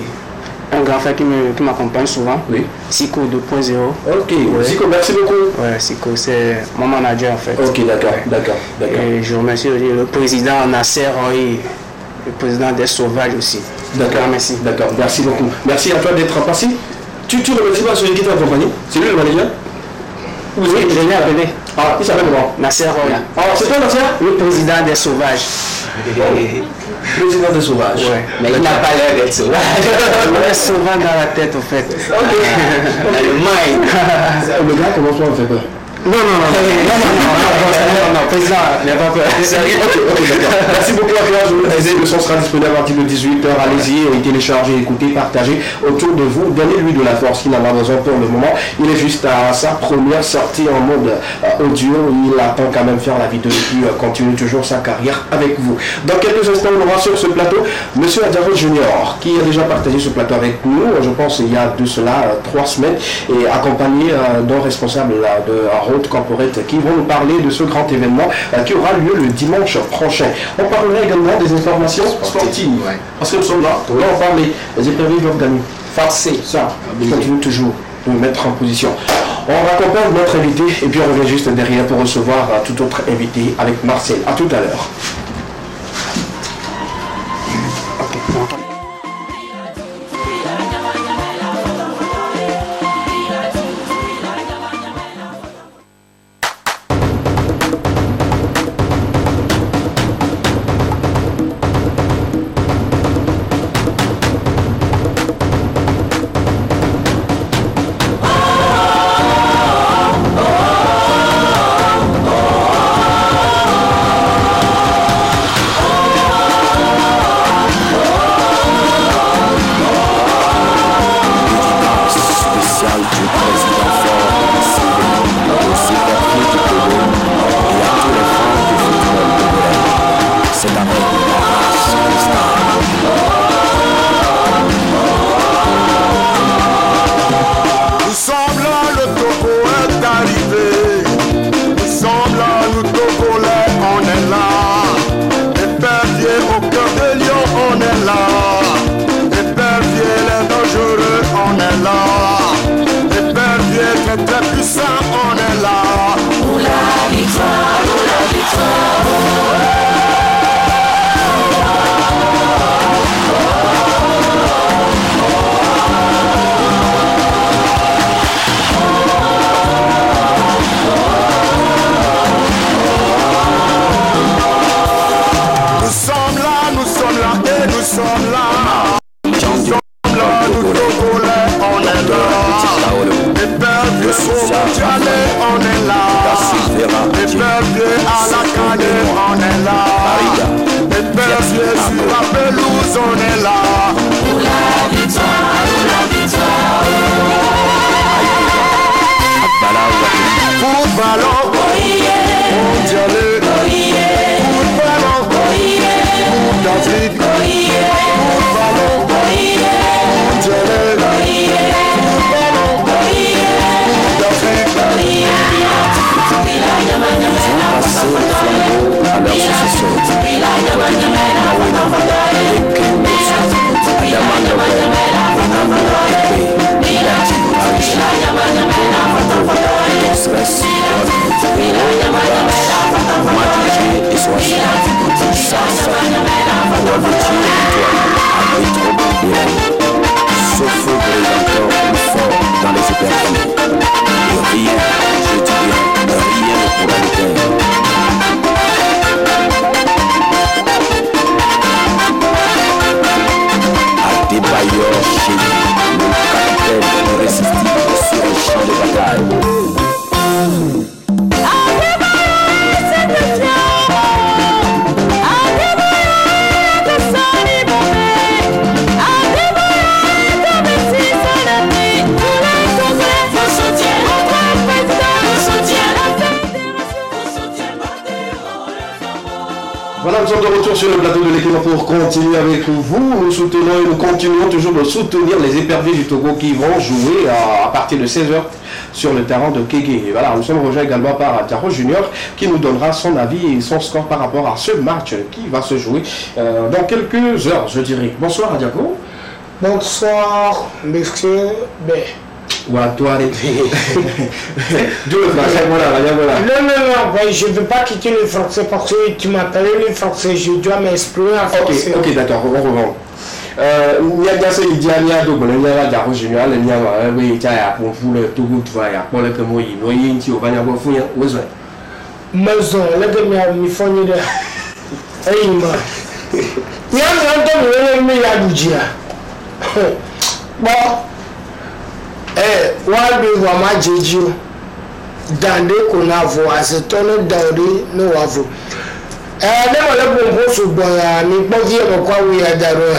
un grand frère qui m'accompagne souvent,
oui.
Sico 2.0.
Ok,
ouais.
Sico, merci beaucoup.
Ouais, Sico, c'est mon manager en fait.
Ok, d'accord, d'accord.
Et je remercie aussi le président Nasser Roy, le président des Sauvages aussi.
D'accord,
merci.
D'accord, merci beaucoup. Merci à toi d'être passé. Tu remercies pas celui qui t'a accompagné? C'est lui le manager?
Oui, je l'ai appelé.
Ah, il s'appelle comment?
Nasser Roy.
Ah, c'est toi Nasser?
Le président des Sauvages.
Président des Sauvages.
Ouais.
Mais il n'a pas l'air d'être sauvage.
Il est sauvage dans la tête, en fait.
Ok.
Le mind.
Le gars commence pas à me faire peur.
Non, président, il n'y a pas peur.
Ok, d'accord. Merci beaucoup à toi. Je vous disais, le son sera disponible à partir de 18h. Allez-y, téléchargez, écoutez, partagez autour de vous. Donnez-lui de la force qu'il en a besoin pour le moment. Il est juste à sa première sortie en mode audio. Il attend quand même faire la vidéo et puis continue toujours sa carrière avec vous. Dans quelques instants, on aura sur ce plateau Monsieur Adjaro Junior qui a déjà partagé ce plateau avec nous. Je pense il y a de cela 3 semaines et accompagné d'un responsable de Road Corporate qui vont nous parler de ce grand événement qui aura lieu le dimanche prochain. On parlera également des informations sportives.
Ouais.
Parce que nous sommes là, là on parle des épreuves doivent gagner. Forcé, ça, continue toujours de mettre en position. On raccompagne notre invité et puis on revient juste derrière pour recevoir tout autre invité avec Marcel. A tout à l'heure.
Du président fort, c'est le nom, c'est papier du Polo. Épervier à la canne, on est là. Épervier sur la pelouse, on est là.
Pour la victoire, pour la victoire.
Pour ballon, mondial, pour ballon, d'Afrique, pour ballon, mondial, pour ballon, d'Afrique.
À l'association dans les éperviers. Et rien, je dis bien, rien ne pourra l'éteindre. Adebayor Sheyi, le capitaine irrésistible sur le champ de bataille.
Voilà, nous sommes de retour sur le plateau de l'équipe pour continuer avec vous. Nous soutenons et nous continuons toujours de soutenir les éperviers du Togo qui vont jouer à partir de 16h sur le terrain de Kégué. Et voilà, nous sommes rejoints également par Diaro Junior qui nous donnera son avis et son score par rapport à ce match qui va se jouer dans quelques heures, je dirais. Bonsoir Diaro.
Bonsoir, monsieur.
Voilà, toi, voilà.
Non, je ne veux pas quitter le français parce que tu m'as parlé le français, je dois m'exprimer en français.
Ok, d'accord, on revend.
Wabi wama jeju dande kuna vo asetono dauri no wavo ne mole bombo so boya mi gbogi e mo kwa wi adaro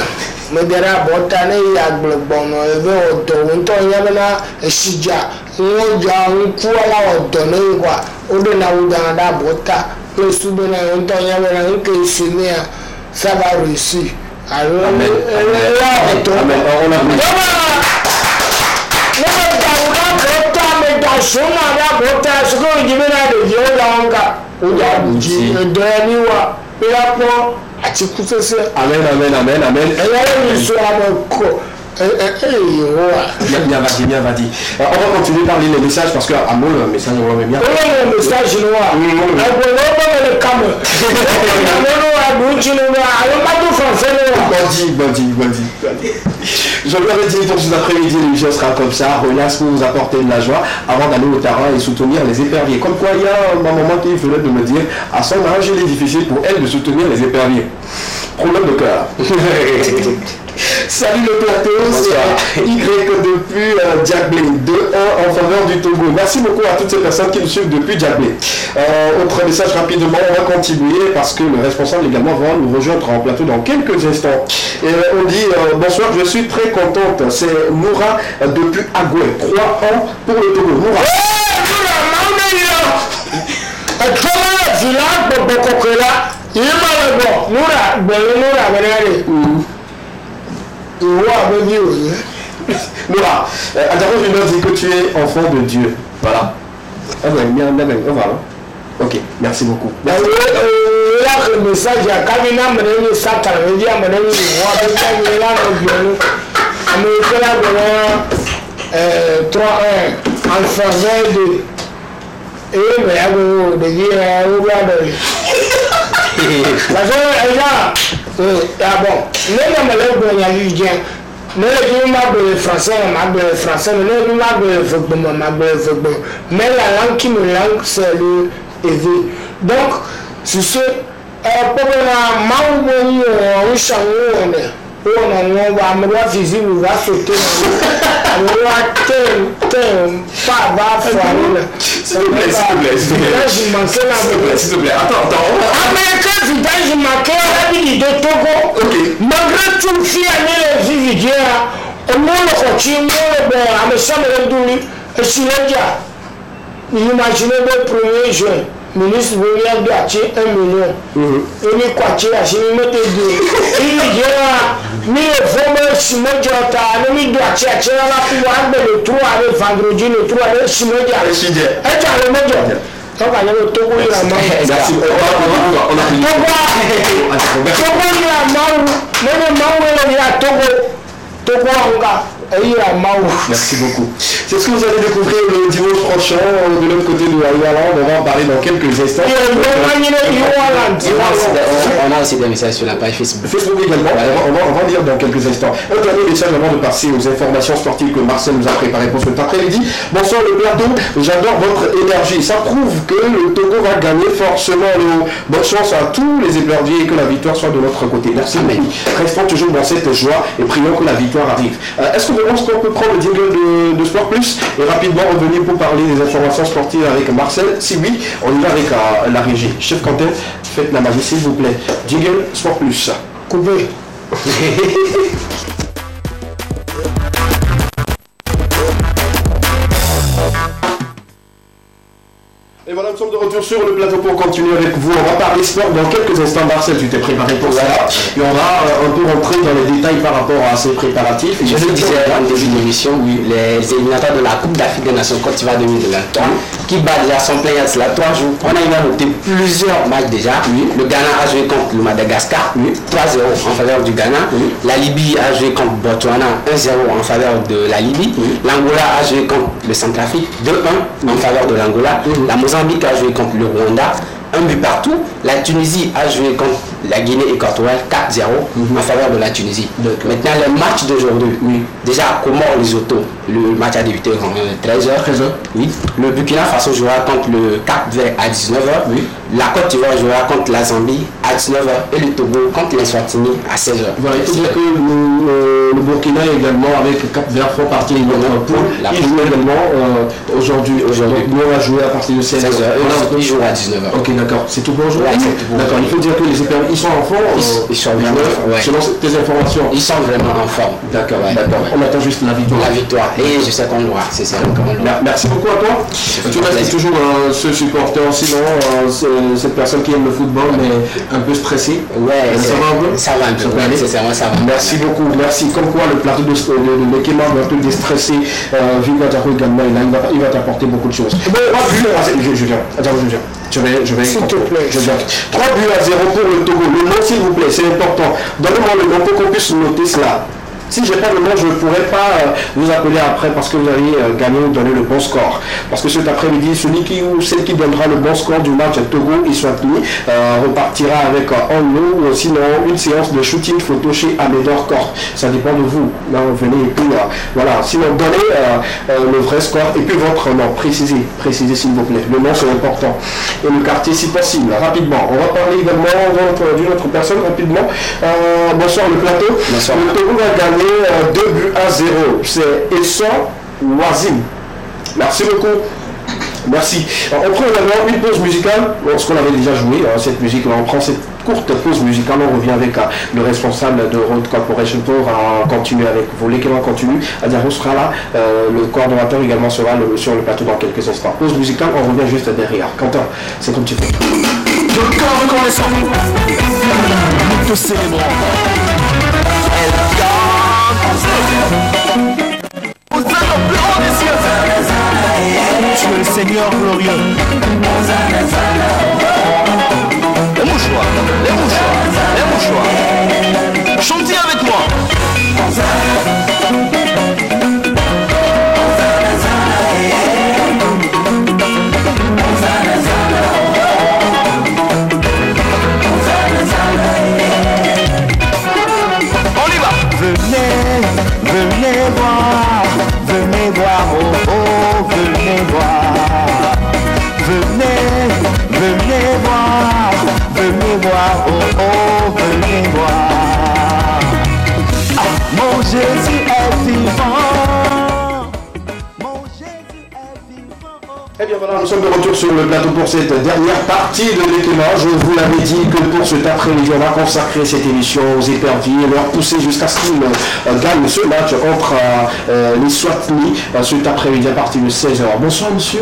me dara bota ne ya gbogbono ebe odo wonto nya na esija won ja nku ala odo ne kwa odo na wuda da bota pe sube na wonto nya na nke simia sabaru isi aro
amen
suna da bota su ko jimina da jiyo da wanka uja buji da niwa ya po a ci kusa sai
amen
ya so ko
bien va dit. On va continuer par les messages parce que à moi le message on va bien.
Le message noir.
Je vous avais dit donc cet après-midi l'émission sera comme ça, relax pour vous apporter de la joie avant d'aller au terrain et soutenir les éperviers. Comme quoi il y a un moment qui venait de me dire à son âge il est difficile pour elle de soutenir les éperviers. Problème de cœur. Salut le plateau, c'est Y depuis Diablé, 2-1 en faveur du Togo. Merci beaucoup à toutes ces personnes qui nous suivent depuis Diablé. Autre message rapidement, on va continuer parce que le responsable également va nous rejoindre en plateau dans quelques instants. Et on dit bonsoir, je suis très contente. C'est Moura depuis Agoué, 3 ans pour le Togo. Moura. Noura, Adjaro Junior dit que tu es enfant de Dieu. Voilà. Ah ouais, bien, voilà. Ok, merci beaucoup. Merci.
Là, le message, il y a Kamina, Madame Satan, il y a Madame Américain, 3-1 en faveur de. Et mais à de dire la zone est là. Ah bon, même malheur, il y a eu bien. Mais je m'appelle français, mais la langue qui me langue, c'est le EV. Donc, c'est ce problème,
on va me voir visible, on va sauter. On va pas va faire.
S'il vous plaît.
Je manquais là.
S'il vous plaît, attends.
Américain, je manquais la vie de Togo. Malgré tout, le fille a mis les vies on m'a le coaching, à me semble et si imaginez le 1er juin, ministre William Doitier 1 million. Et les quartiers, je me mets deux. Il dit, mais il faut me Simon Diota, il doit chercher la pouvoir de le 3 avec vendredi, le 3 avec Simon Diota. Et tu as le mot Diota. Donc, il y a le Togo, il a marre.
Merci. Merci beaucoup. C'est ce que vous allez découvrir le dimanche prochain de l'autre côté de Irlande. On va en parler dans quelques instants.
On a aussi des messages sur la page Facebook.
Facebook également. On va lire dans quelques instants. Un dernier message avant de passer aux informations sportives que Marcel nous a préparées pour cet après-midi. Bonsoir le plateau. J'adore votre énergie. Ça prouve que le Togo va gagner forcément. Bonne chance à tous les éperviers et que la victoire soit de notre côté. Merci. Restons toujours dans cette joie et prions que la victoire arrive. Est-ce que vraiment on peut prendre le jingle de Sport Plus et rapidement revenir pour parler des informations sportives avec Marcel? Si oui, on y va avec la régie. Chef Quentin, faites la magie s'il vous plaît. Jingle Sport Plus.
Coupé.
Et voilà, nous sommes de retour sur le plateau pour continuer avec vous. On va parler sport dans quelques instants. Marcel, tu t'es préparé pour ça. Et on va un peu rentrer dans les détails par rapport à ces préparatifs.
Je le disais en début d'émission, oui, les éliminatoires de la Coupe d'Afrique des Nations Côte d'Ivoire 2023 qui bat déjà son plein il y a 3 jours. On a eu à noter plusieurs matchs déjà. Oui. Le Ghana a joué contre le Madagascar, 3-0 en faveur du Ghana. La Libye a joué contre Botswana, 1-0 en faveur de la Libye. L'Angola a joué contre le Centrafrique, 2-1 en faveur de l'Angola. La Mozambique a joué contre le Rwanda, 1 but partout. La Tunisie a joué contre la Guinée équatoriale 4-0 en faveur de la Tunisie. Maintenant, le match d'aujourd'hui, déjà, Comores-Lesotho, le match a débuté à 13h. Oui. Le Burkina Faso jouera contre le Cap-Vert à 19h. Oui. La Côte d'Ivoire jouera contre la Zambie à 19h et le Togo contre l'Eswatini à 16h.
Voilà, il faut dire que le Burkina également avec le Cap-Vert font partie de notre poule. Ils jouent également aujourd'hui. Nous on va jouer à partir de 16h.
Ils jouent à 19h.
Ok, d'accord. C'est tout pour aujourd'hui. D'accord, il faut dire que les éperviers, ils sont en forme.
Ils sont vraiment,
selon tes informations.
Ils sont vraiment en forme.
D'accord, d'accord. On attend juste la victoire.
La victoire. Et je sais qu'on l'aura. C'est ça.
Merci beaucoup à toi. Tu restes toujours ce supporter, sinon cette personne qui aime le football mais un peu stressé.
Ouais,
ça va un peu.
Ça va un peu. Ça va.
Merci beaucoup. Merci. Comme quoi le plateau de Lekema va un peu déstresser. Vu également, il va t'apporter beaucoup de choses. Je viens. Je vais.
S'il te plaît.
Je viens. 3 buts à 0 pour le Togo. Le nom, s'il vous plaît, c'est important. Donnez-moi le nom pour qu'on puisse noter cela. Si je n'ai pas le nom, je ne pourrai pas vous appeler après parce que vous allez gagner ou donner le bon score. Parce que cet après-midi, celui qui ou celle qui donnera le bon score du match Togo et Swatini repartira avec en lot ou sinon une séance de shooting photo chez Amédor Corp. Ça dépend de vous. Là, venez et puis voilà. Sinon, donnez le vrai score et puis votre nom. Précisez s'il vous plaît. Le nom, c'est important. Et le quartier si possible. Rapidement. On va parler également d'une autre personne rapidement. Bonsoir le plateau.
Bonsoir.
Le Togo va gagner 2 buts à 0. C'est Esson Wazim. Merci beaucoup. Merci. Alors, on prend également une pause musicale. Ce qu'on avait déjà joué, cette musique, on prend cette courte pause musicale. On revient avec le responsable de Road Corporation pour continuer avec vous. L'équipe continue. Adiaro sera là. Le coordonnateur également sera sur le plateau dans quelques instants. Pause musicale, on revient juste derrière. Quentin, c'est comme tu fais.
Le corps reconnaissant. Nous te célébrons. Tu es le Seigneur glorieux. Les mouchoirs. Chantez avec moi. On y va. Venez voir, oh oh, venez voir. Venez voir, oh oh, venez voir.
voilà, nous sommes de retour sur le plateau pour cette dernière partie de l'équilibre. Je vous l'avais dit que pour cet après-midi, on va consacrer cette émission aux éperviers, leur pousser jusqu'à ce qu'ils gagnent ce match entre les Swatini cet après-midi à partir de 16h. Bonsoir monsieur.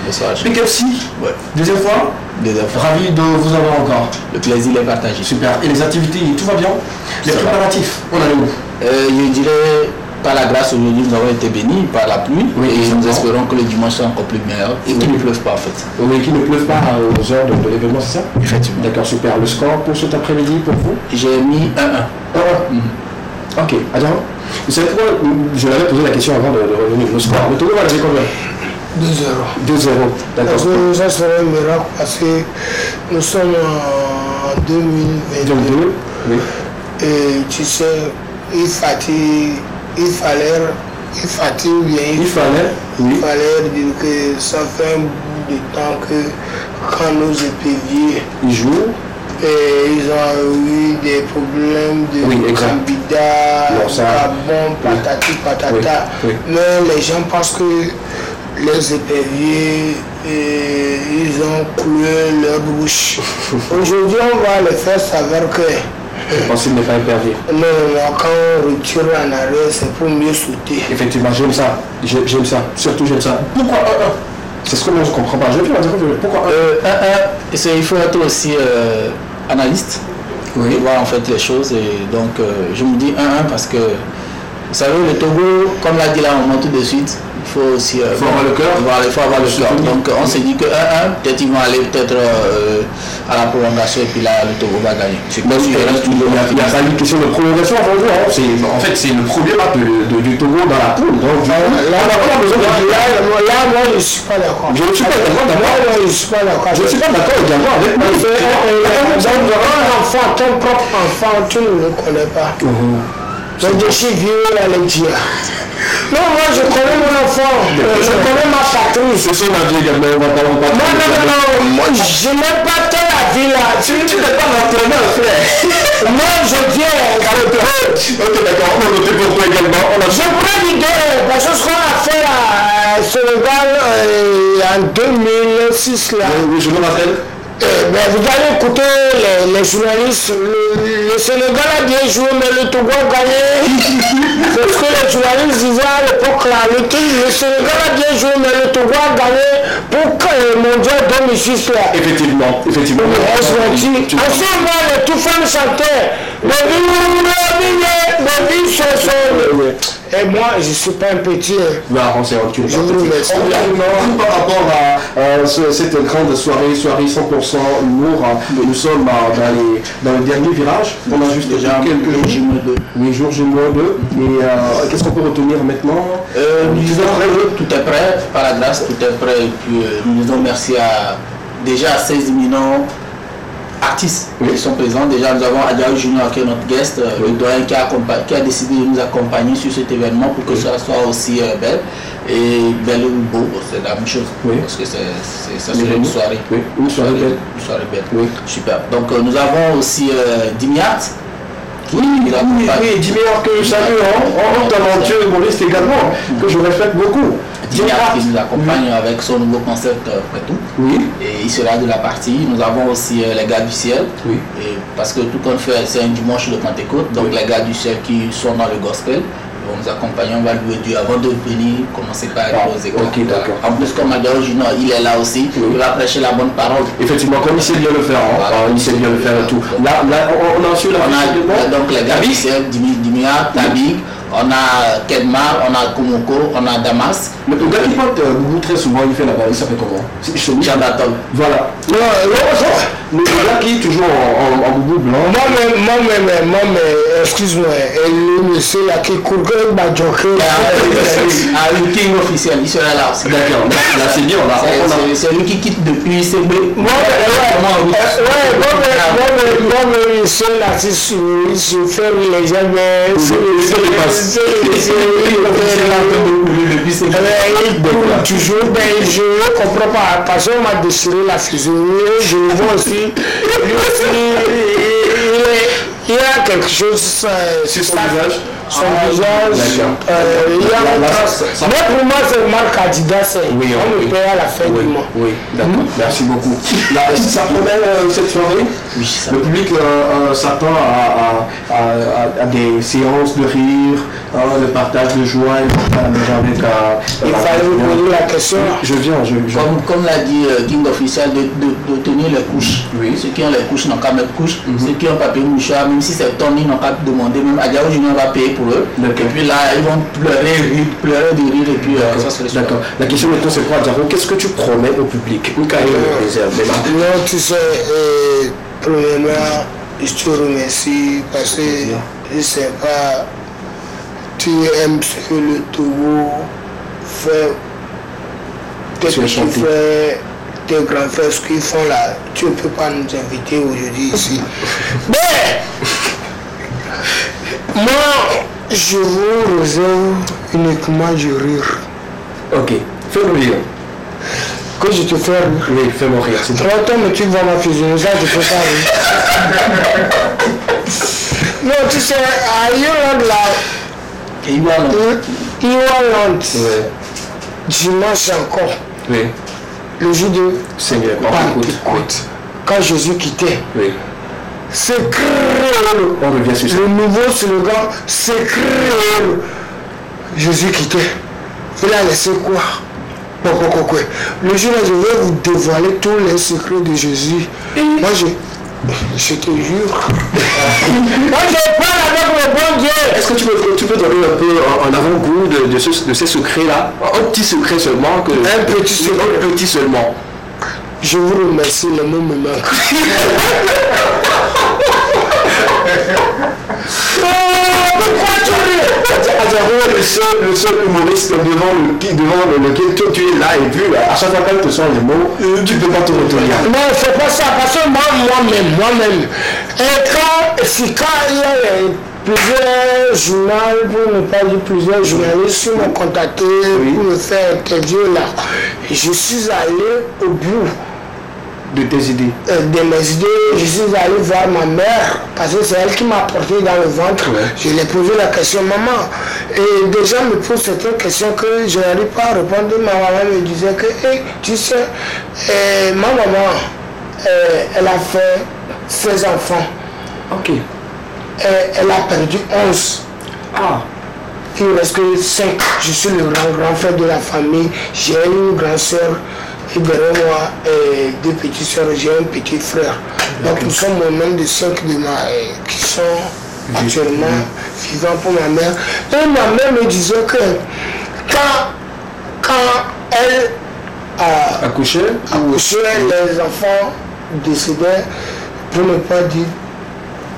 Bonsoir.
PKFC,
ouais.
Deuxième fois. Ravi de vous avoir encore.
Le plaisir est partagé.
Super. Et les activités, tout va bien? Les préparatifs, on a les mots.
Je dirais, par la grâce, aujourd'hui, nous avons été bénis par la pluie. Oui, et nous espérons que le dimanche soit encore plus meilleur et qu'il ne pleuve pas en fait.
Oui, qu'il ne pleuve pas aux heures de l'événement, c'est ça?
Effectivement.
D'accord, super. Le score pour cet après-midi pour vous?
J'ai mis 1-1.
Ok, Adam, vous savez pourquoi je l'avais posé la question avant de revenir. Le score, le Togo va l'avait combien?
2-0.
2-0, d'accord.
Parce que ça serait un miracle parce que nous sommes en 2022.
Oui.
Et tu sais, il fallait dire que ça fait un bout de temps que quand nos éperviers
jouent,
et ils ont eu des problèmes de candidat, Gabon, patati patata.
Oui.
Mais les gens pensent que les éperviers, ils ont cloué leur bouche. Aujourd'hui, on va les faire savoir que
je pense qu'il n'est pas épervier.
Non, quand on retire en arrière, c'est pour mieux sauter.
Effectivement, j'aime ça. J'aime ça. Surtout, j'aime ça. Pourquoi 1-1? C'est ce que moi je comprends pas. Je vais dire pourquoi 1-1?
Il faut être aussi analyste. Oui. Et voir en fait les choses. Et donc, je me dis 1-1 parce que, vous savez, le Togo, comme l'a dit là, on monte tout de suite. Il faut aussi
avoir le cœur.
Il faut avoir le cœur. Donc on s'est dit que 1-1, peut-être ils vont aller à la prolongation et puis là le Togo va gagner.
Il n'y a pas une question de prolongation aujourd'hui. En fait, c'est le premier match du Togo dans la poule. Donc là,
moi je ne suis pas d'accord.
Je ne suis pas d'accord.
Je ne suis pas d'accord.
Je ne suis pas d'accord également avec moi.
Un enfant, ton propre enfant, tu ne le connais pas. Donc je suis vieux à le dire. Non, moi je connais mon enfant, je connais ma patrie.
C'est son avis également,
Non, moi je n'ai pas tant la vie là.
Tu n'es pas l'entraîneur, frère.
Moi je viens.
Ok, d'accord, on a noté pour toi également.
Je pourrais dire parce que ce qu'on a fait à Sénégal en 2006 là.
Oui, je me rappelle.
Vous allez écouter les journalistes. Le Sénégal a bien joué, mais le Togo a gagné. C'est ce que les journalistes disaient à l'époque là. Le Sénégal a bien joué, mais le Togo a gagné pour que le mondial 2006 là.
Effectivement.
Ensuite, on va les tout femmes chanter. Et moi, je ne suis pas un petit.
Non, on s'est reculé.
Je vous remercie.
Par rapport à cette grande soirée 100% humour, nous sommes dans le dernier virage. On a juste déjà quelques jours J-2. Oui, jour J-2. Et qu'est-ce qu'on peut retenir maintenant?
Tout est prêt, par la grâce, tout est prêt. Et puis nous disons merci à déjà 16 éminents artistes qui sont présents. Déjà nous avons Adjao Junior qui est notre guest, le doyen qui a décidé de nous accompagner sur cet événement pour que ça soit aussi belle. Et belle ou beau, c'est la même chose. Parce que ça serait une soirée.
Une soirée belle.
Une soirée belle. Super. Donc nous avons aussi Dimiat.
Oui, Dimiat que je salue, en talentueux humoriste également, que je respecte beaucoup.
Dimiat qui nous accompagne avec son nouveau concept Prétou.
Oui.
Et il sera de la partie. Nous avons aussi les gars du ciel.
Oui.
Et parce que tout qu'on fait, c'est un dimanche de Pentecôte. Donc les gars du ciel qui sont dans le gospel vont nous accompagner. On va louer Dieu avant de venir commencer par les écoles.
Okay,
en plus, comme Adjao Junior, il est là aussi. Il va prêcher la bonne parole.
Effectivement, comme il sait bien le faire. Il sait bien le faire et tout. Là, on a reçu
donc les gars du ciel, Dimia, Tabig. On a Kedmar, on a Komoko, on a Damas.
Le gars qui porte Boubou très souvent, il fait là-bas, il s'appelle comment?
Chandatol.
Voilà. Le gars qui est toujours en Boubou blanc.
Moi, excuse-moi, le monsieur là qui court comme Badjoké.
Le king officiel, il sera là aussi.
D'accord, là c'est bien.
C'est lui qui quitte depuis CB.
Moi, monsieur l'artiste, je fais les gens, toujours, je ne comprends pas, parce qu'on m'a déchiré la physionomie, je le vois aussi, lui aussi, il y a quelque chose
sur son visage.
son visage, il y a un trace. Mais pour moi, c'est Marc Adidas, on me paye à la fin du mois.
Oui, d'accord, merci beaucoup. Ça promet cette soirée.
Oui, ça
le public s'attend à des séances de rire, de partage de joie,
il fallait vous poser la question.
Je viens.
Comme l'a dit King Official, de tenir les couches. Oui. Ceux qui ont les couches n'ont qu'à mettre couches. Ceux qui ont papier mouchoir, même si c'est ton, ils n'ont qu'à demander. Même Adiao Junior va payer pour eux. Et puis là, ils vont pleurer de rire. Et puis ça serait super.
D'accord. La question maintenant, c'est quoi, Adiao? Qu'est-ce que tu promets au public?
Non, tu sais, premièrement, je te remercie parce que je sais pas, tu aimes ce que le Togo fait, tes petits frères, tes grands frères, ce qu'ils font là. Tu ne peux pas nous inviter aujourd'hui ici. Mais moi, je vous réserve uniquement du rire.
Ok, fais-nous rire.
Que je te fais rire.
Oui, fais-moi rire.
Toi, mais tu vas ma physionomie, ça, je peux pas rire. Non, tu sais, à Irlande là, Irlande, dimanche encore, le jour de Pentecôte, quand Jésus quittait, c'est créole.
On revient sur ça.
Le nouveau slogan, c'est créole. Jésus quittait. Il a laissé quoi? Le jour là, je vais vous dévoiler tous les secrets de Jésus. Moi, je te jure. Moi, je parle avec le bon Dieu.
Est-ce que tu peux donner un peu un avant-goût de ces secrets-là? Un petit secret seulement.
Un petit secret.
Un petit seulement.
Je vous remercie, le mot me manque. Pourquoi tu ris?
Adiao, le seul humoriste devant lequel tu es là et puis à chaque fois qu'elle te sort les mots, tu ne peux pas te retenir.
Non, c'est pas ça, parce que moi-même, et quand il y a plusieurs journaux, pour ne pas dire plusieurs journalistes qui m'ont contacté pour me faire interview là, je suis allé au bout
de tes idées.
De mes idées, je suis allé voir ma mère parce que c'est elle qui m'a porté dans le ventre. Je lui ai posé la question, maman. Et des gens me posent certaines questions que je n'arrive pas à répondre. Ma maman me disait que, tu sais, ma maman, elle a fait 16 enfants.
Ok.
Elle a perdu 11.
Ah.
Il ne reste que 5. Je suis le grand frère de la famille. J'ai une grande soeur. Et derrière moi, 2 petites soeurs, j'ai un petit frère. Donc nous sommes au nombre de 5 qui sont actuellement vivants pour ma mère. Et ma mère me disait que quand elle a accouché, les enfants décédaient, pour ne pas dire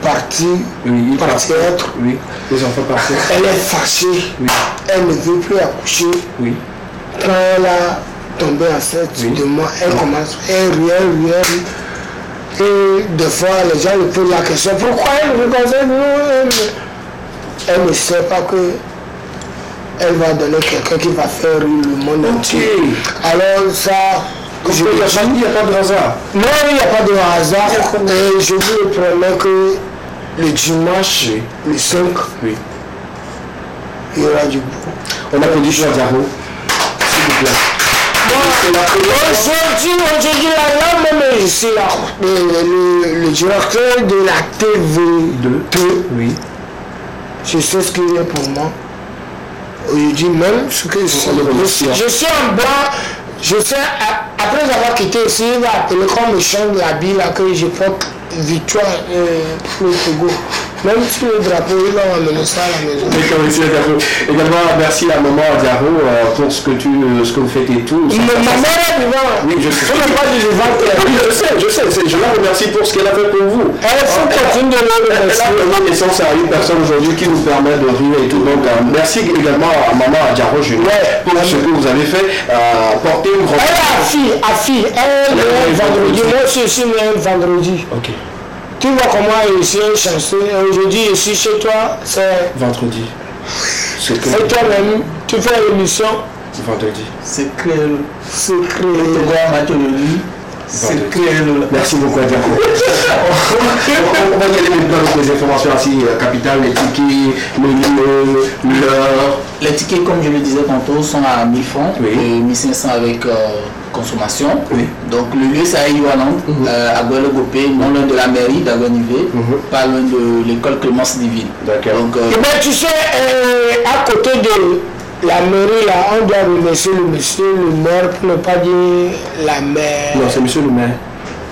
partir, être.
Oui, les enfants partis.
Elle est fâchée. Elle ne veut plus accoucher. Quand elle a tombé enceinte de moi, elle commence, elle rit. Et des fois, les gens lui posent la question, pourquoi elle me concerne? Elle ne sait pas que elle va donner quelqu'un qui va faire rire le monde entier. Alors ça,
il n'y a pas de hasard.
Non, il n'y a pas de hasard. Et je vous promets que le dimanche, le 5, il y aura du beau.
On applaudit Jean Diaro, s'il vous plaît.
Aujourd'hui, là, même je suis là, le directeur de la TV2, je sais ce qu'il est pour moi. Aujourd'hui même, ce que je suis en bas, je sais, après avoir quitté ici, il va appeler comme le chant de la Bible que je porte victoire pour le Togo. Même si le drapeau, il va amener ça à la maison.
Également, merci à maman Diaro pour ce que vous faites et tout.
Ma mère est vivante.
Oui, je sais.
Je ne pas du vivant.
Oui, je sais. Je la remercie pour ce qu'elle a fait pour vous.
Elle faut continuer de le remercier.
Elle a donné naissance à une personne aujourd'hui qui nous permet de rire et tout. Donc, merci également à maman Diaro Junior pour ce que vous avez fait. Porter une grande.
Elle a fille. Elle est vendredi. Moi aussi, je suis né vendredi.
Ok.
Tu vois comment je suis chanceux. Aujourd'hui, je suis chez toi, c'est
vendredi.
Et toi-même, tu fais l'émission
vendredi.
C'est créole.
C'est créole.
C'est clair.
Merci beaucoup, Adiako. On va y aller maintenant avec les informations assez capitales, les tickets, l'heure.
Les tickets, comme je le disais tantôt, sont à 1000 francs et 1500 avec consommation. Oui. Donc le lieu c'est à Yoanand, à Guadeloupe, non loin de la mairie d'Aguanivé, pas loin de l'école Clémence Divine.
D'accord.
Donc,
tu sais, à côté de la mairie, là, on doit remercier le monsieur le maire, pour ne pas dire la mère.
Non, c'est monsieur le maire.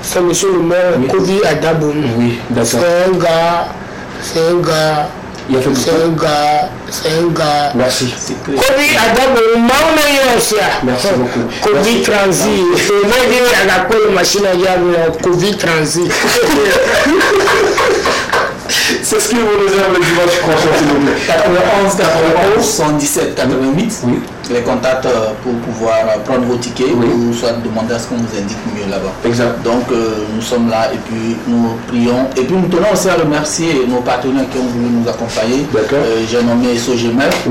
C'est monsieur le maire, oui. Kovi Adaboum.
Oui, d'accord.
C'est un gars.
Merci.
Kovi Adaboum,
merci beaucoup.
Kovi Transit. C'est moi qui ai la machine à diable, Kovi Transit.
C'est ce que vous réservez le dimanche prochain, s'il vous plaît.
91 91 117 88. Oui. Les contacts pour pouvoir prendre vos tickets ou soit demander à ce qu'on vous indique mieux là-bas.
Exact.
Donc nous sommes là et puis nous prions. Et puis nous tenons aussi à remercier nos partenaires qui ont voulu nous accompagner. J'ai nommé Sogemef,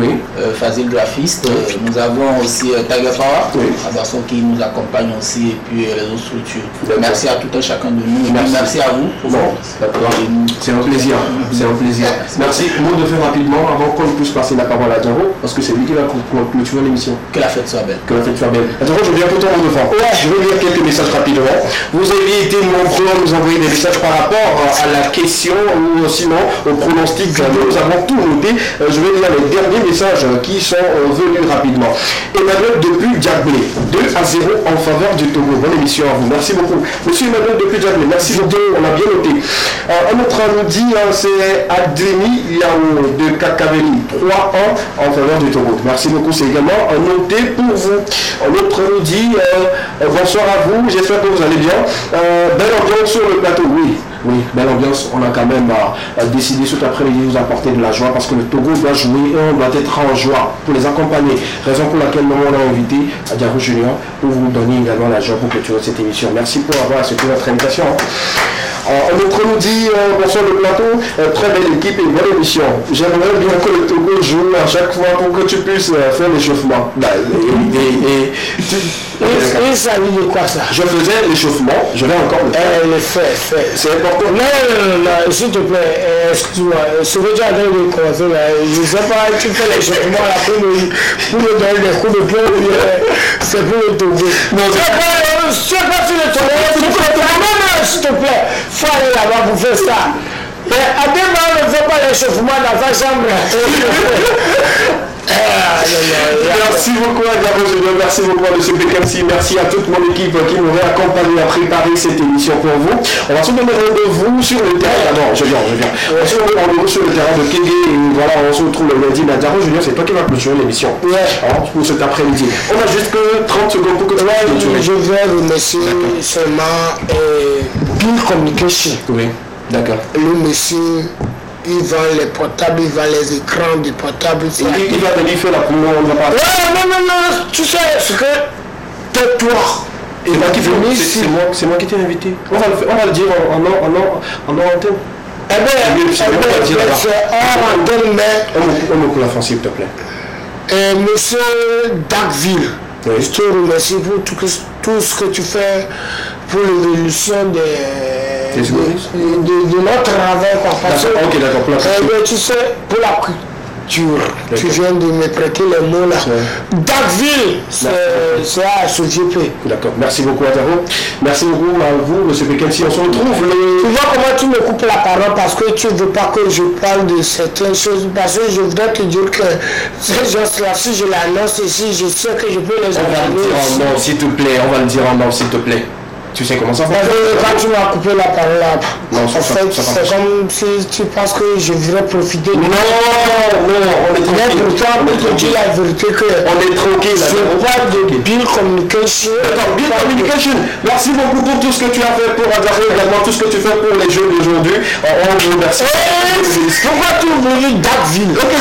Fazil Graphiste. Nous avons aussi Tiger Power, un garçon qui nous accompagne aussi, et puis les autres structures. Merci à tout un chacun de nous. Merci à vous.
C'est un plaisir. C'est un plaisir. Merci. Mot de faire rapidement avant qu'on puisse passer la parole à Diaro, parce que c'est lui qui va clôturer l'émission.
Que la fête soit belle.
Que la fête soit belle. Attends, je viens pour ton mot de fin. Je vais lire quelques messages rapidement. Vous avez été nombreux à nous envoyer des messages par rapport à la question ou sinon au pronostic. Nous avons tout noté. Je vais lire les derniers messages qui sont venus rapidement. Emmanuel depuis Diablé, 2-0 en faveur du Togo. Bonne émission à vous. Merci beaucoup. Monsieur Emmanuel depuis Diablé, merci beaucoup. On a bien noté. Un autre nous dit, c'est Adrimi Yao de Kakaveli, 3-1 en faveur du Togo. Merci beaucoup, c'est également noté pour vous. Un autre nous dit, bonsoir à vous, j'espère que vous allez bien. Belle ambiance sur le plateau, oui, belle ambiance. On a quand même décidé cet après-midi de vous apporter de la joie parce que le Togo doit jouer et on doit être en joie pour les accompagner. Raison pour laquelle nous on a invité Diaro Junior pour vous donner également la joie pour clôturer cette émission. Merci pour avoir accepté notre invitation. Un autre nous dit, bonsoir le plateau, très belle équipe et bonne émission. J'aimerais bien que le Togo joue à chaque fois pour que tu puisses faire l'échauffement.
Il s'agit de quoi ça?
Je faisais l'échauffement, je vais encore le faire. C'est important.
Non, s'il te plaît, excuse-moi, ce que tu as dit de commencer là, je ne sais pas, tu fais l'échauffement là pour me donner des coups de poing, c'est pour le Togo. Non, c'est pas sur le Togo, s'il te plaît, il faut aller là-bas pour faire ça. À demain, ne fais pas l'échauffement dans ta chambre.
Merci beaucoup à Diaro Junior, merci beaucoup à M. Bekamsi, merci à toute mon équipe qui m'aurait accompagné à préparer cette émission pour vous. On va se donner rendez-vous sur le terrain. Non, je viens. On va se donner rendez-vous sur le terrain de Kégué et voilà, on se retrouve le lundi. Diaro Junior, c'est toi qui vas clôturer l'émission pour cet après-midi. On a juste que 30 secondes pour que tu clôtures.
Je vais remercier seulement Bill Communication.
Oui, d'accord.
Le monsieur. Il vend les portables, il vend les écrans du portable.
Il va venir faire la promo, on ne va pas.
Non, tu sais ce que tais-toi.
Et moi qui c'est moi qui t'ai invité. On va le dire en antenne.
C'est hors antenne, mais.
On me coule la France, s'il te plaît.
Monsieur Dagville, je te remercie pour tout ce que tu fais pour l'évolution de notre travail.
Ok, d'accord.
Tu sais, pour la culture, tu viens de me prêter les mots là. Dagville, c'est à SOGP.
D'accord, merci beaucoup à Diaro. Merci beaucoup à vous, M. Bekamsi. On se retrouve
Tu vois comment tu me coupes la parole parce que tu ne veux pas que je parle de certaines choses. Parce que je voudrais te dire que ces gens-là, si je l'annonce ici, je sais que je peux les
annoncer. On va le dire en nom, s'il te plaît. On va le dire en nom, s'il te plaît. Tu sais comment ça fonctionne?
Quand tu m'as coupé la parole là, en fait, c'est comme si tu penses que je voudrais profiter.
Non, on est tranquille.
Pour toi, pour te dire la vérité que
on est tranquille.
Je parle de Bill Communication.
D'accord, Bill Communication. Merci beaucoup pour tout ce que tu as fait pour Diaro, également tout ce que tu fais pour les jeux d'aujourd'hui. On vous remercie.
Pourquoi tu oublies Dagville?
Ok,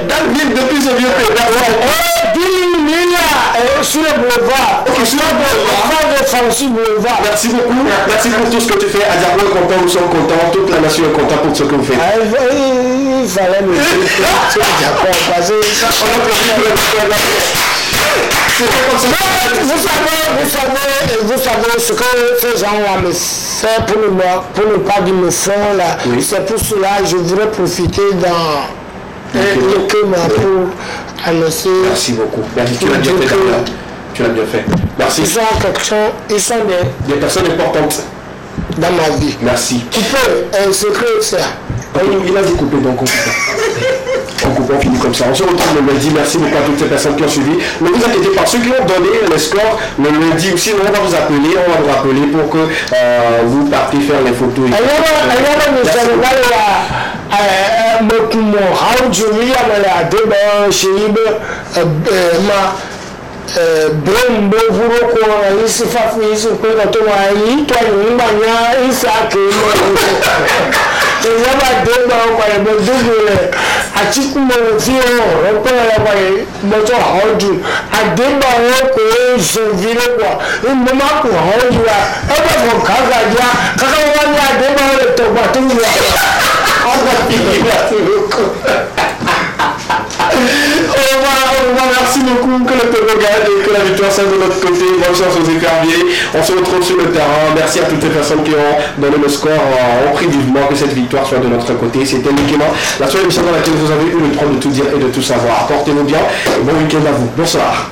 Dagville depuis ce vieux pays.
Sur le boulevard.
Ok, sur le boulevard. Merci beaucoup. Merci pour tout ce que tu fais. Diaro est content, nous sommes contents. Toute la nation est contente pour ce que vous faites.
Il fallait me dire que Vous savez ce que ces gens-là me font pour ne pas dire me font là. Oui. C'est pour cela que je voudrais profiter dans le climat pour annoncer.
Merci beaucoup. Merci, tu l'as bien fait. Tu l'as bien fait. Merci.
Ils sont
des personnes importantes
dans ma vie.
Merci.
Tu peux, un secret, ça.
Il a dit couper, donc on finit comme ça. On se retrouve le lundi. Merci beaucoup à toutes ces personnes qui ont suivi. Ne vous inquiétez pas, ceux qui ont donné les scores le lundi aussi, on va vous appeler, pour que vous partez faire les photos.
Brembo Buroko, Isifafi, Pegatoani, Twanya, Isaac, Achikumo, Moto Hodu, Adeba, Villa, in Monaco, Hodu, ever from Kagadia, Kagawania, Deba, Tobato.
Merci beaucoup, que le Togo gagne et que la victoire soit de notre côté. Bonne chance aux éperviers. On se retrouve sur le terrain. Merci à toutes les personnes qui ont donné le score. On prie vivement que cette victoire soit de notre côté. C'était Nikema, la seule émission dans laquelle vous avez eu le droit de tout dire et de tout savoir. Portez-vous bien et bon week-end à vous. Bonsoir.